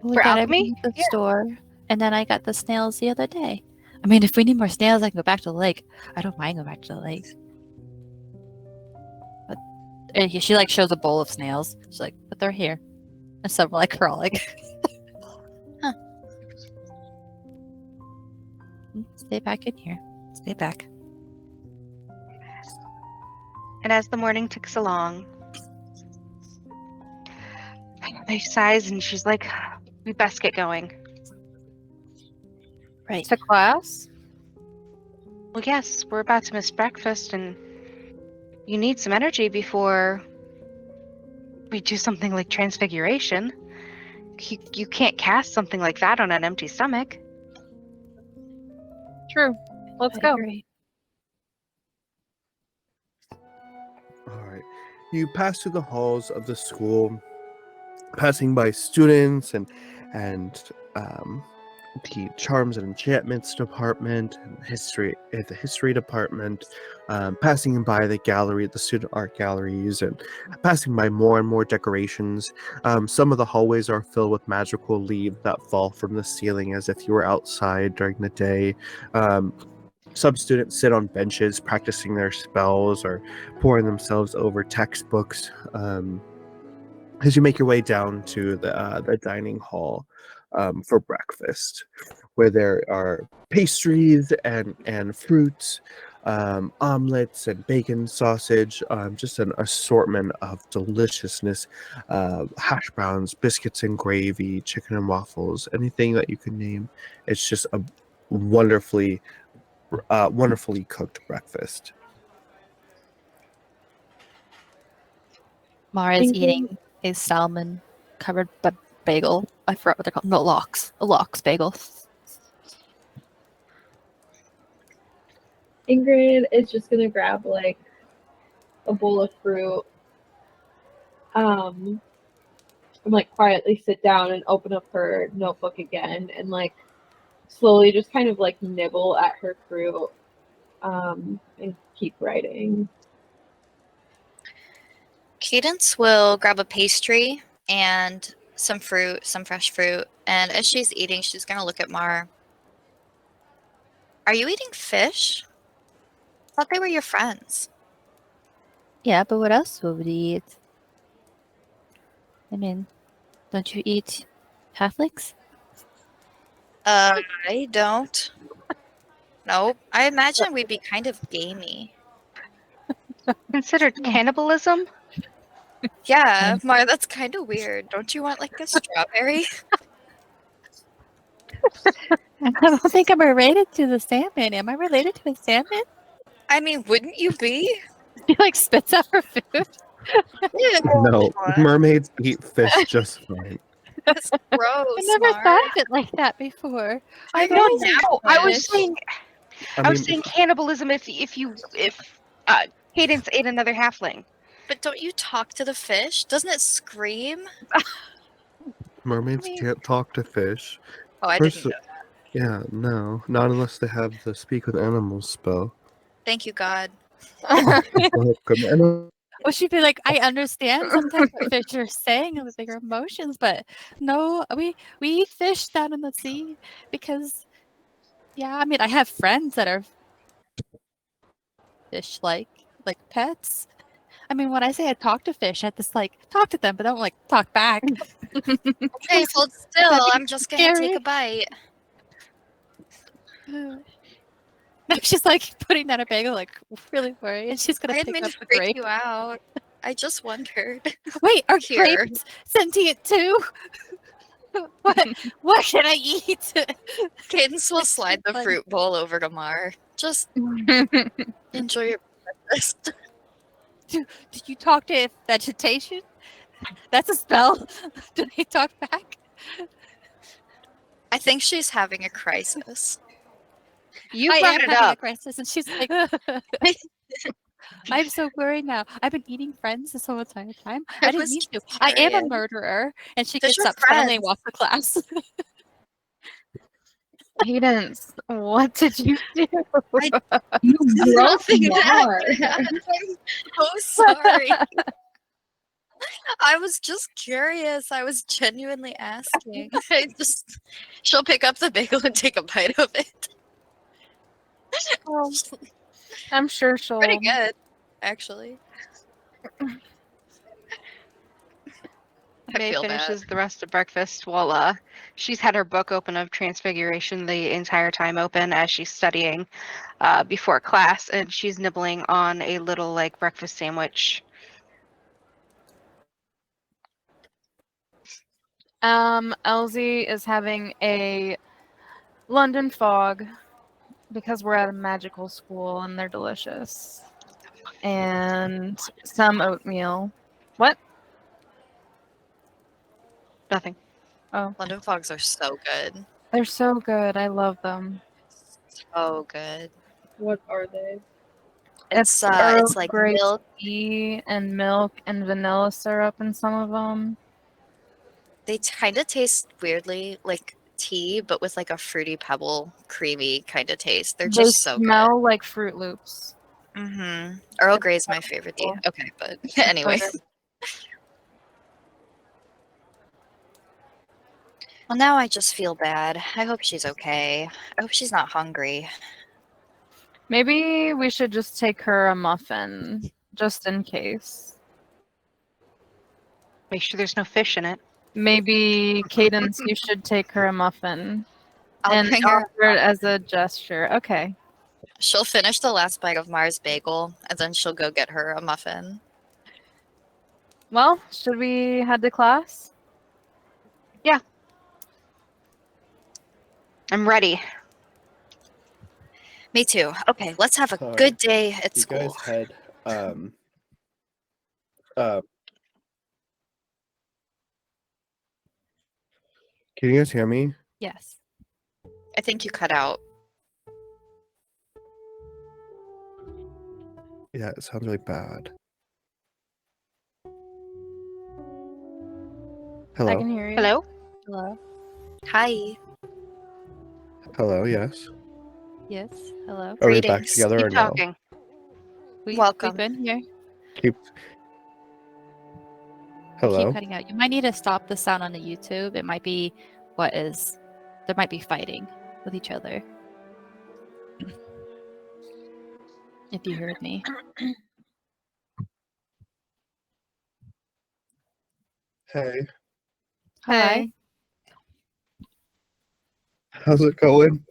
We For got alchemy? everything at the store, and then I got the snails the other day. I mean, if we need more snails, I can go back to the lake. I don't mind going back to the lake. But she like shows a bowl of snails. She's like, but they're here. And some like her all like, Huh. Stay back in here. Stay back. And as the morning ticks along, Maeve sighs and she's like, we best get going. Right. To class? Well, yes, we're about to miss breakfast and you need some energy before we do something like Transfiguration. You can't cast something like that on an empty stomach. True. Let's I go. agree. All right. You pass through the halls of the school, passing by students and the charms and enchantments department and the history department, passing by the gallery, the student art galleries, and passing by more and more decorations. Some of the hallways are filled with magical leaves that fall from the ceiling as if you were outside during the day. Some students sit on benches practicing their spells or pouring themselves over textbooks. As you make your way down to the dining hall for breakfast, where there are pastries and fruits, omelets and bacon sausage, just an assortment of deliciousness, hash browns, biscuits and gravy, chicken and waffles, anything that you can name. It's just a wonderfully cooked breakfast. Mara's Thank you. eating a salmon covered bagel. I forgot what they're called. No, lox. A lox bagel. Ingrid is just gonna grab like a bowl of fruit, and like quietly sit down and open up her notebook again and like slowly just kind of like nibble at her fruit, and keep writing. Cadence will grab a pastry and some fruit, some fresh fruit, and as she's eating, she's gonna look at Mar. Are you eating fish? I thought they were your friends. Yeah, but what else would we eat? I mean, don't you eat halflings? I don't. Nope. I imagine we'd be kind of gamey. Considered cannibalism? Yeah, Mar, that's kind of weird. Don't you want like a strawberry? I don't think I'm related to the salmon. Am I related to the salmon? I mean, wouldn't you be? She like spits out her food. Yeah, No, mermaids eat fish just fine. that's gross. I never Mar. thought of it like that before. I I've know always now. Oh, I was fish. saying I I was mean, saying cannibalism if Cadence ate another halfling. But don't you talk to the fish? Doesn't it scream? mermaids can't talk to fish. Oh, I First- didn't know that. Yeah, no, not unless they have the speak with animals spell. Thank you, God. Welcome. And, Well, she'd be like, I understand sometimes what fish are saying and their emotions, but no, we eat fish down in the sea because, yeah, I mean, I have friends that are fish-like pets. I mean, when I say I talk to fish, I have to talk to them, but I don't talk back. Okay, hold still. I'm just gonna Scary. take a bite. No, she's putting down a bagel, really worried, and she's I gonna didn't pick mean up to the freak grape. you out. I just wondered. Wait, are Here. grapes sentient too? What can I eat? Cadence will It's so slide the funny. fruit bowl over to Mar. Just enjoy your breakfast. Did you talk to vegetation? That's a spell. Do they talk back? I think she's having a crisis. You I brought am it having a up. crisis, and she's like, I'm so worried now. I've been eating friends this whole entire time. I I didn't was mean to. just I am a curious. murderer. And she They're gets your up finally and friends. walks to class. Cadence, what did you do? You broke Nothing Mar. happened. I'm so sorry. I was just curious. I was genuinely asking. She'll pick up the bagel and take a bite of it. I'm sure she'll. Pretty good, actually. I May feel finishes bad. the rest of breakfast while she's had her book open of Transfiguration the entire time open as she's studying before class, and she's nibbling on a little breakfast sandwich. Elzie is having a London fog because we're at a magical school and they're delicious. And some oatmeal. What? Nothing. Oh, London fogs are so good. they're so good. I love them. So good. What are they? It's Earl it's like Grey milk. tea and milk and vanilla syrup in some of them. They kind of taste weirdly like tea, but with like a fruity pebble, creamy kind of taste. They're They just so good. smell like Fruit Loops. Mm-hmm. Earl Grey is my favorite tea. Okay, but anyway. Well, now I just feel bad. I hope she's okay. I hope she's not hungry. Maybe we should just take her a muffin, just in case. Make sure there's no fish in it. Maybe Cadence, you should take her a muffin I'll and bring her. offer it as a gesture. Okay. She'll finish the last bite of Mars bagel, and then she'll go get her a muffin. Well, should we head to class? I'm ready. Me too. Okay, let's have a Sorry. good day at you school. guys had can you guys hear me? Yes. I think you cut out. Yeah, it sounds really bad. I Hello? can hear you. Hello? Hello. Hi. Hello, yes. Yes. Hello. Are we back Greetings. together Keep or no? talking. Welcome. We've been here. Keep... You Hello? keep cutting out. You might need to stop the sound on the YouTube. It might be there might be fighting with each other. If you heard me. Hey, Hey. how's it going?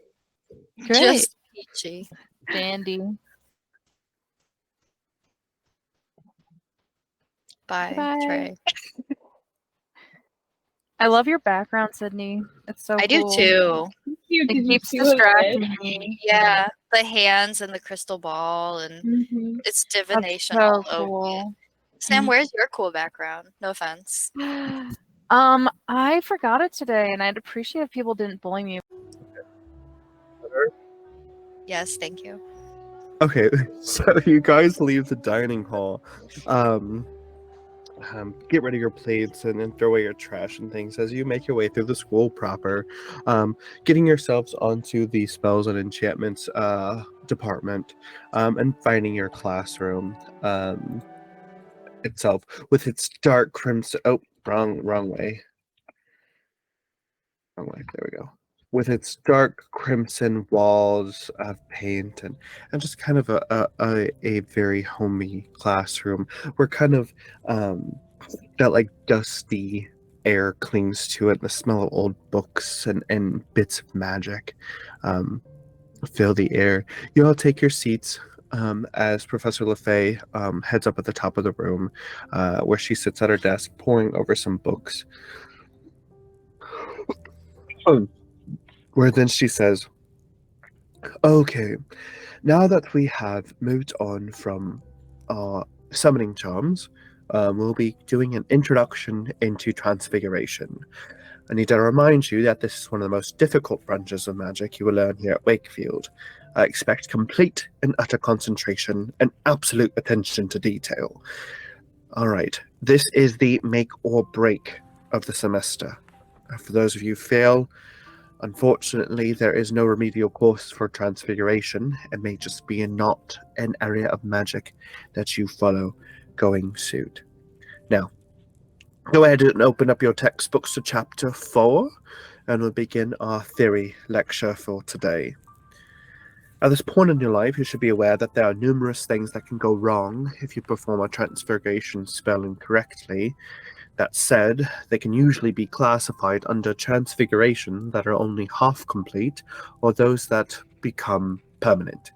Great. Just peachy. Dandy. Bye, Bye. Trey. I love your background, Sydney. It's so I do cool. too. It keeps distracting me. Yeah, the hands and the crystal ball, and Mm-hmm. it's That's divination so all over it. cool. Sam, where's your cool background? No offense. I forgot it today, and I'd appreciate if people didn't bully me. Yes, thank you. Okay, so you guys leave the dining hall. Get rid of your plates and then throw away your trash and things as you make your way through the school proper. Getting yourselves onto the spells and enchantments department, and finding your classroom itself with its dark crimson. Oh, wrong way. Wrong way. There we go. With its dark crimson walls of paint and just kind of a very homey classroom where kind of that like dusty air clings to it. The smell of old books and bits of magic fill the air. You all take your seats as Professor LaFay heads up at the top of the room where she sits at her desk poring over some books. Where then she says, okay, now that we have moved on from summoning charms, we'll be doing an introduction into Transfiguration. I need to remind you that this is one of the most difficult branches of magic you will learn here at Wakefield. I expect complete and utter concentration and absolute attention to detail. Alright, this is the make or break of the semester. For those of you who fail, unfortunately, there is no remedial course for Transfiguration. It may just be not an area of magic that you follow going suit. Now, go ahead and open up your textbooks to chapter 4, and we'll begin our theory lecture for today. At this point in your life, you should be aware that there are numerous things that can go wrong if you perform a Transfiguration spell incorrectly. That said, they can usually be classified under Transfiguration that are only half complete, or those that become permanent.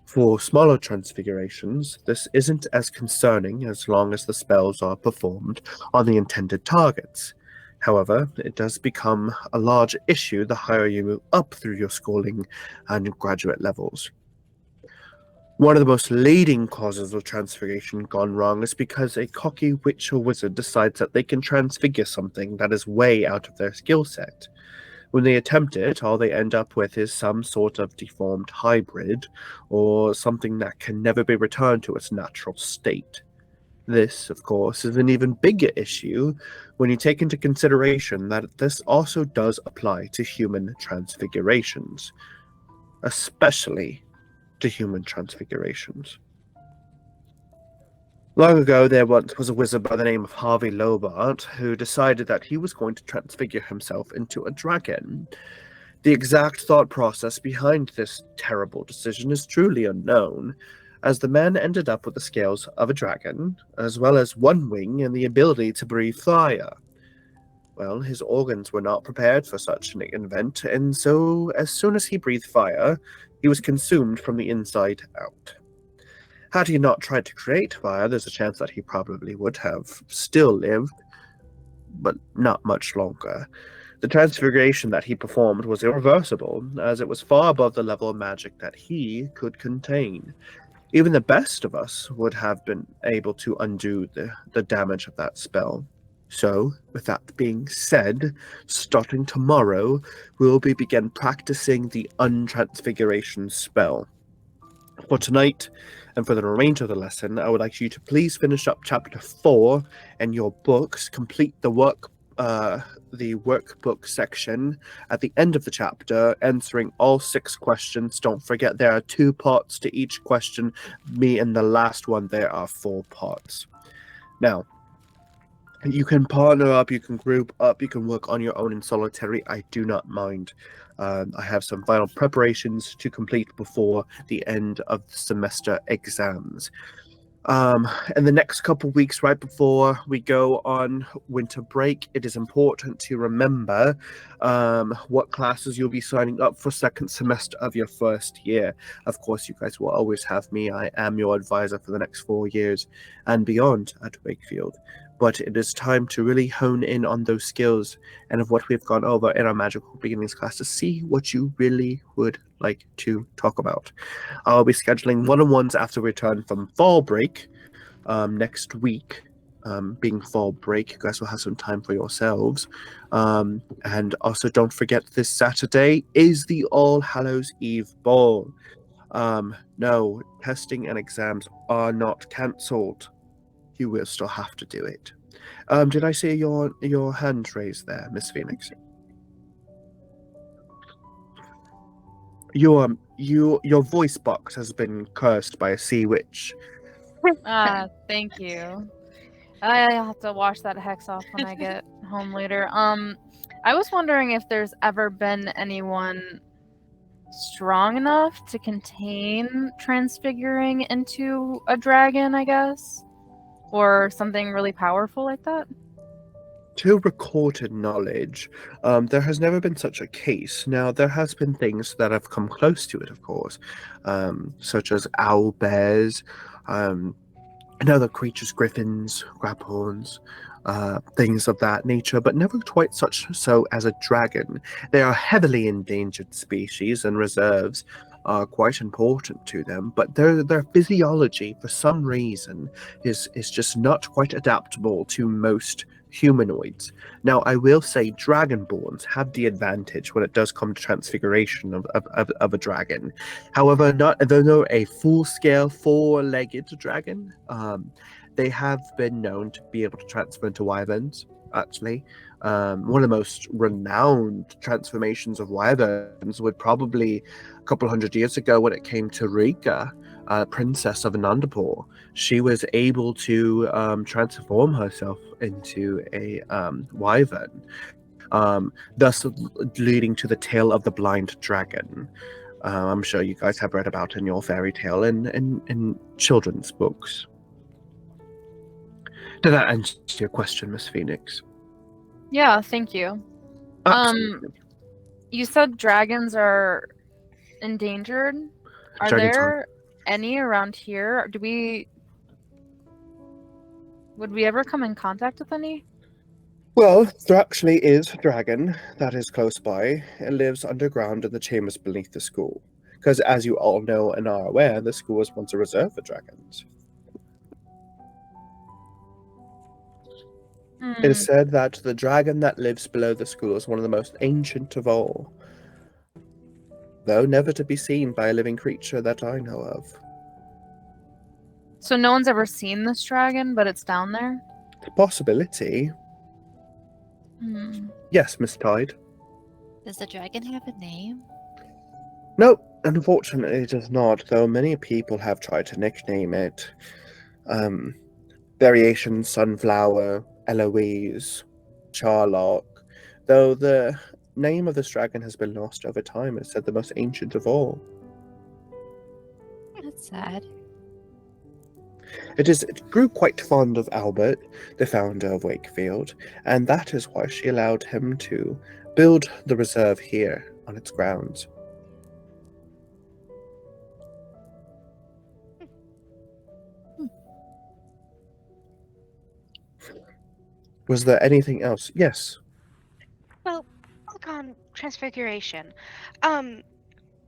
For smaller transfigurations, this isn't as concerning as long as the spells are performed on the intended targets. However, it does become a large issue the higher you move up through your schooling and graduate levels. One of the most leading causes of transfiguration gone wrong is because a cocky witch or wizard decides that they can transfigure something that is way out of their skill set. When they attempt it, all they end up with is some sort of deformed hybrid, or something that can never be returned to its natural state. This, of course, is an even bigger issue when you take into consideration that this also does apply to human transfigurations, especially to human transfigurations. Long ago, there once was a wizard by the name of Harvey Lobart who decided that he was going to transfigure himself into a dragon. The exact thought process behind this terrible decision is truly unknown, as the man ended up with the scales of a dragon, as well as one wing and the ability to breathe fire. Well, his organs were not prepared for such an event, and so as soon as he breathed fire, he was consumed from the inside out. Had he not tried to create fire, there's a chance that he probably would have still lived, but not much longer. The transfiguration that he performed was irreversible, as it was far above the level of magic that he could contain. Even the best of us would have been able to undo the damage of that spell. So, with that being said, starting tomorrow, we'll begin practicing the untransfiguration spell. For tonight, and for the remainder of the lesson, I would like you to please finish up chapter 4 in your books, complete the workbook section at the end of the chapter, answering all 6 questions. Don't forget there are 2 parts to each question. Me and the last one, there are 4 parts. Now, you can partner up, you can group up, you can work on your own in solitary. I do not mind. I have some final preparations to complete before the end of the semester exams. In the next couple weeks, right before we go on winter break, it is important to remember what classes you'll be signing up for second semester of your first year. Of course, you guys will always have me. I am your advisor for the next 4 years and beyond at Wakefield. But it is time to really hone in on those skills and of what we've gone over in our magical beginnings class to see what you really would like to talk about. I'll be scheduling one-on-ones after return from fall break next week. Being fall break, you guys will have some time for yourselves. And also don't forget this Saturday is the All Hallows Eve Ball. No, testing and exams are not cancelled. You will still have to do it. Did I see your hand raised there, Miss Phoenix? Your voice box has been cursed by a sea witch. Thank you. I have to wash that hex off when I get home later. I was wondering if there's ever been anyone strong enough to contain transfiguring into a dragon, I guess? Or something really powerful like that? To recorded knowledge, there has never been such a case. Now, there has been things that have come close to it, of course, such as owl bears, and other creatures, griffins, grabhorns, things of that nature, but never quite such so as a dragon. They are heavily endangered species, and reserves are quite important to them, but their physiology, for some reason, is just not quite adaptable to most humanoids. Now, I will say dragonborns have the advantage when it does come to transfiguration of a dragon. However, they're not a full-scale four-legged dragon. They have been known to be able to transfer into wyverns, actually. One of the most renowned transformations of wyverns would probably a couple hundred years ago when it came to Rika, princess of Anandapur. She was able to transform herself into a wyvern, thus leading to the tale of the blind dragon. I'm sure you guys have read about in your fairy tale and in children's books. Did that answer your question, Miss Phoenix? Yeah, thank you. Absolutely. You said dragons are endangered. Are Dragons there any around here? Would we ever come in contact with any? Well, there actually is a dragon that is close by. It lives underground in the chambers beneath the school. Because as you all know and are aware, the school was once a reserve for dragons. It is said that the dragon that lives below the school is one of the most ancient of all, though never to be seen by a living creature that I know of. So no one's ever seen this dragon, but it's down there? The possibility. Yes, Miss Tide. Does the dragon have a name? No, unfortunately it does not, though many people have tried to nickname it. Variation Sunflower, Eloise, Charlock, though the name of this dragon has been lost over time. It's said the most ancient of all. That's sad. It grew quite fond of Albert, the founder of Wakefield, and that is why she allowed him to build the reserve here on its grounds. Was there anything else? Yes. Well, look on Transfiguration.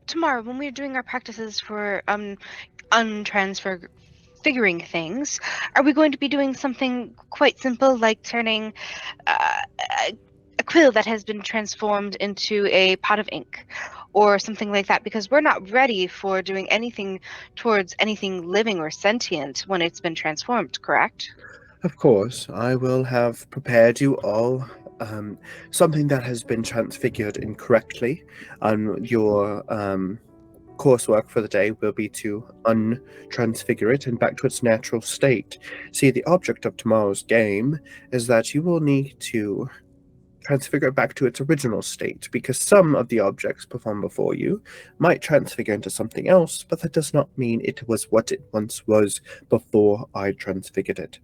Tomorrow when we're doing our practices for figuring things, are we going to be doing something quite simple like turning a quill that has been transformed into a pot of ink or something like that? Because we're not ready for doing anything towards anything living or sentient when it's been transformed, correct? Of course, I will have prepared you all something that has been transfigured incorrectly. Your coursework for the day will be to untransfigure it and back to its natural state. See, the object of tomorrow's game is that you will need to transfigure it back to its original state, because some of the objects performed before you might transfigure into something else, but that does not mean it was what it once was before I transfigured it.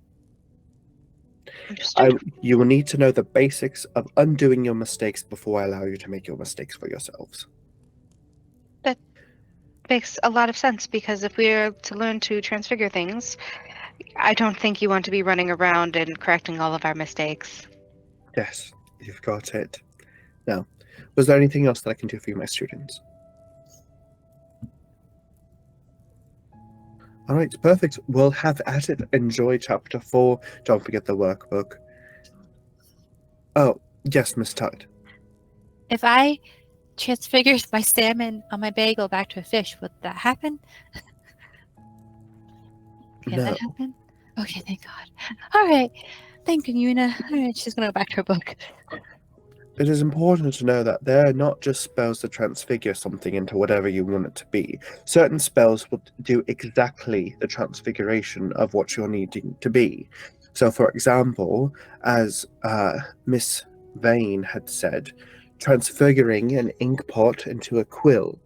Understood. You will need to know the basics of undoing your mistakes before I allow you to make your mistakes for yourselves. Makes a lot of sense, because if we're to learn to transfigure things, I don't think you want to be running around and correcting all of our mistakes. Yes, you've got it. Now, was there anything else that I can do for you, my students? All right, perfect. We'll have at it. Enjoy chapter 4. Don't forget the workbook. Oh, yes, Miss Tide. If I transfigured my salmon on my bagel back to a fish, would that happen? Can No. that happen? Okay, thank God. All right. Thank you, Una. All right, she's going to go back to her book. It is important to know that there are not just spells that transfigure something into whatever you want it to be. Certain spells will do exactly the transfiguration of what you're needing to be. So, for example, as Miss Vane had said, transfiguring an ink pot into a quill.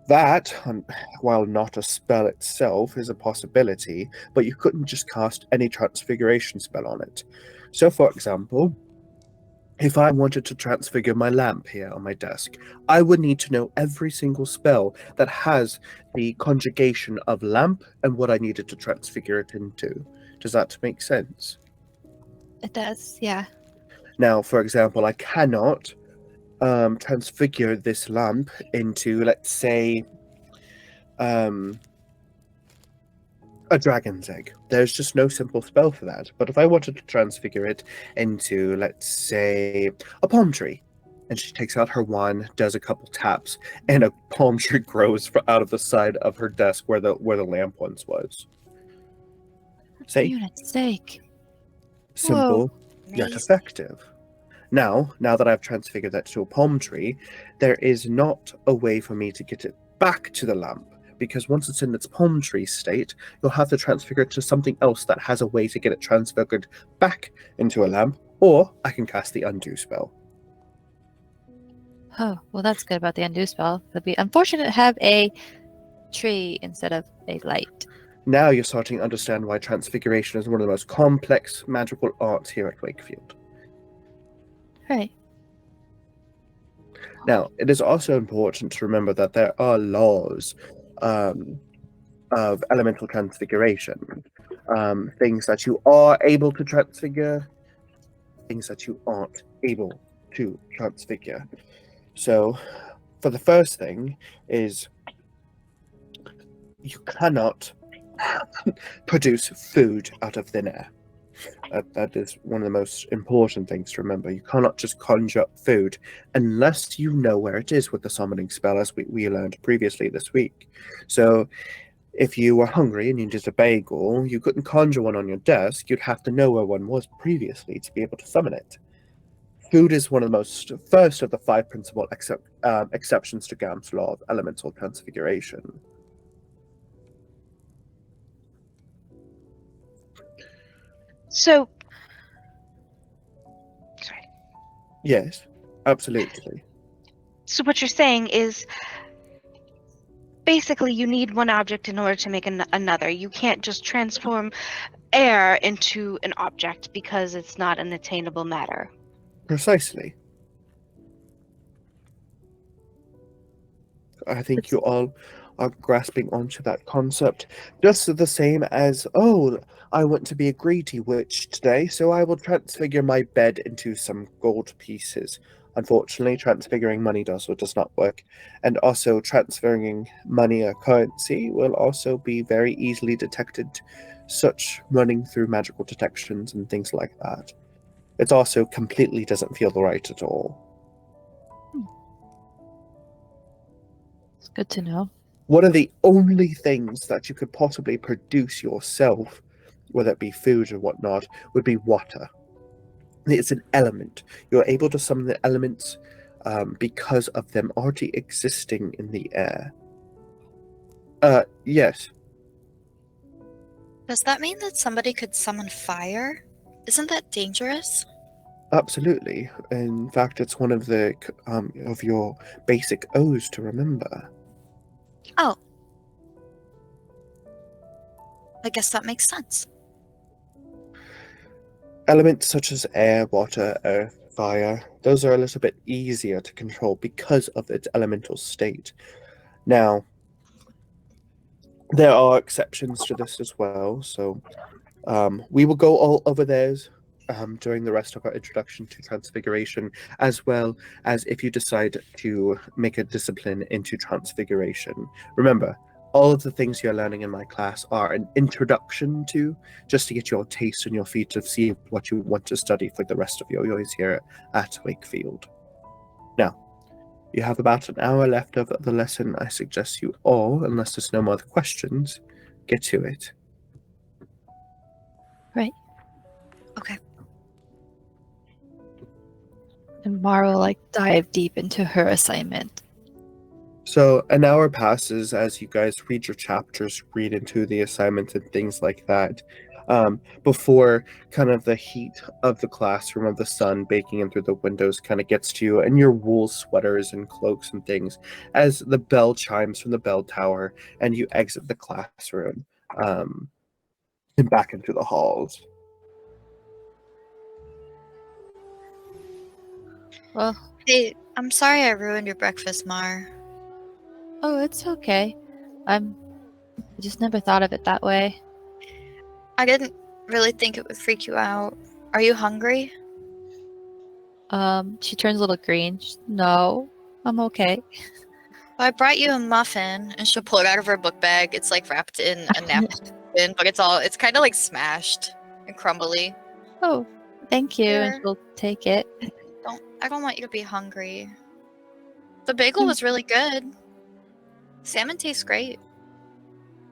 That, while not a spell itself, is a possibility, but you couldn't just cast any transfiguration spell on it. So, for example, if I wanted to transfigure my lamp here on my desk, I would need to know every single spell that has the conjugation of lamp and what I needed to transfigure it into. Does that make sense? It does, yeah. Now, for example, I cannot transfigure this lamp into, let's say, a dragon's egg. There's just no simple spell for that. But if I wanted to transfigure it into, let's say, a palm tree, and she takes out her wand, does a couple taps, and a palm tree grows out of the side of her desk where the lamp once was. For Say, unit's sake. simple yet Amazing. effective. Now that I've transfigured that to a palm tree, there is not a way for me to get it back to the lamp, because once it's in its palm tree state, you'll have to transfigure it to something else that has a way to get it transfigured back into a lamp, or I can cast the undo spell. Oh, well, that's good about the undo spell. It'd be unfortunate to have a tree instead of a light. Now you're starting to understand why transfiguration is one of the most complex magical arts here at Wakefield. Right. Now, it is also important to remember that there are laws of elemental transfiguration. Things that you are able to transfigure, things that you aren't able to transfigure. So, for the first thing is you cannot produce food out of thin air. That is one of the most important things to remember. You cannot just conjure up food unless you know where it is with the summoning spell, as we learned previously this week. So, if you were hungry and you needed a bagel, you couldn't conjure one on your desk. You'd have to know where one was previously to be able to summon it. Food is one of the first of the 5 principal exceptions to Gam's law of elemental transfiguration. So, sorry. Yes, absolutely. So what you're saying is, basically, you need one object in order to make another. You can't just transform air into an object because it's not an attainable matter. Precisely. I think you all are grasping onto that concept just the same as, oh, I want to be a greedy witch today, so I will transfigure my bed into some gold pieces. Unfortunately, transfiguring money does or does not work. And also, transferring money or currency will also be very easily detected, such running through magical detections and things like that. It also completely doesn't feel right at all. It's good to know. One of the only things that you could possibly produce yourself, whether it be food or whatnot, would be water. It's an element. You're able to summon the elements because of them already existing in the air. Yes. Does that mean that somebody could summon fire? Isn't that dangerous? Absolutely. In fact, it's one of the of your basic O's to remember. Oh. I guess that makes sense. Elements such as air, water, earth, fire, those are a little bit easier to control because of its elemental state. Now, there are exceptions to this as well, so we will go all over those during the rest of our introduction to Transfiguration, as well as if you decide to make a discipline into Transfiguration. Remember, all of the things you're learning in my class are an introduction to, just to get your taste and your feet to see what you want to study for the rest of your years here at Wakefield. Now, you have about an hour left of the lesson. I suggest you all, unless there's no more other questions, get to it. Right. Okay. And Mara will like dive deep into her assignment. So an hour passes as you guys read your chapters, read into the assignments and things like that, before kind of the heat of the classroom of the sun baking in through the windows kind of gets to you and your wool sweaters and cloaks and things as the bell chimes from the bell tower and you exit the classroom and back into the halls. Well, Hey, I'm sorry I ruined your breakfast, Mar. oh, it's okay. I just never thought of it that way. I didn't really think it would freak you out. Are you hungry? She turns a little green. No, I'm okay. Well, I brought you a muffin, and she'll pull it out of her book bag. It's like wrapped in a napkin, but it's kind of like smashed and crumbly. Oh, thank you. Here. And she'll take it. I don't want you to be hungry. The bagel was really good. Salmon tastes great.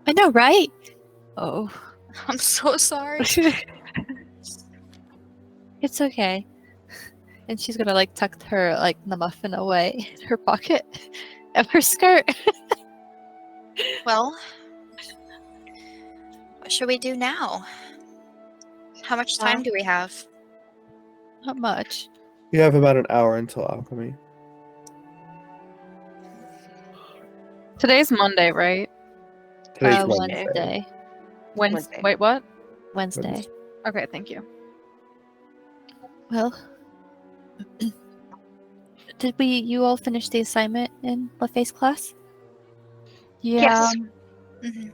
I know, right? Oh, I'm so sorry. it's okay. And she's gonna like tuck her like the muffin away in her pocket of her skirt. Well, what should we do now? How much time do we have? Not much. You have about an hour until alchemy. Today's Monday, right? Today's Wednesday. Wednesday. Wait, what? Wednesday. Okay, thank you. Well, did you all finish the assignment in LaFay's class? Yeah. Yes. Mm-hmm.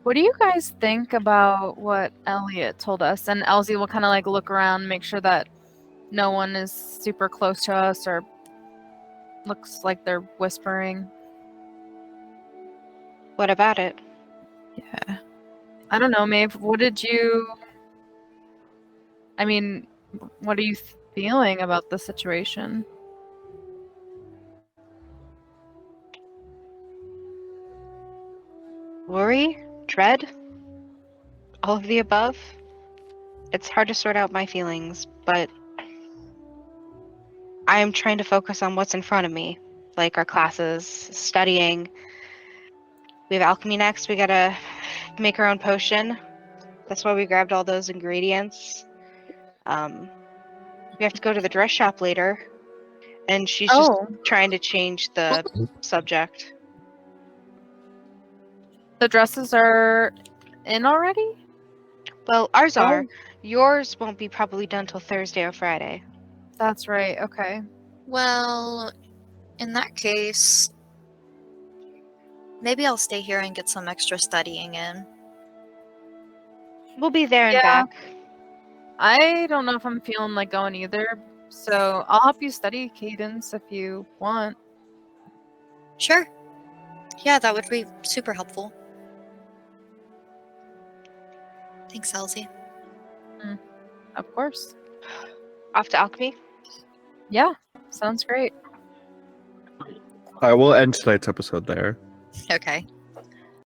What do you guys think about what Eliot told us? And Elzie will kind of like look around, make sure that no one is super close to us or looks like they're whispering. What about it? Yeah. I don't know, Maeve. What are you feeling about the situation? Worry? Dread? All of the above? It's hard to sort out my feelings, but I am trying to focus on what's in front of me, like our classes, studying. We have alchemy next. We gotta make our own potion. That's why we grabbed all those ingredients. We have to go to the dress shop later, and she's just trying to change the subject. The dresses are in already? Well, ours are. Yours won't be probably done till Thursday or Friday. That's right. Okay. Well, in that case, maybe I'll stay here and get some extra studying in. We'll be there and Yeah. back. I don't know if I'm feeling like going either, so I'll help you study Cadence if you want. Sure. Yeah, that would be super helpful. Thanks, Elzie. Of course. Off to alchemy? Yeah, sounds great. I will end tonight's episode there. Okay.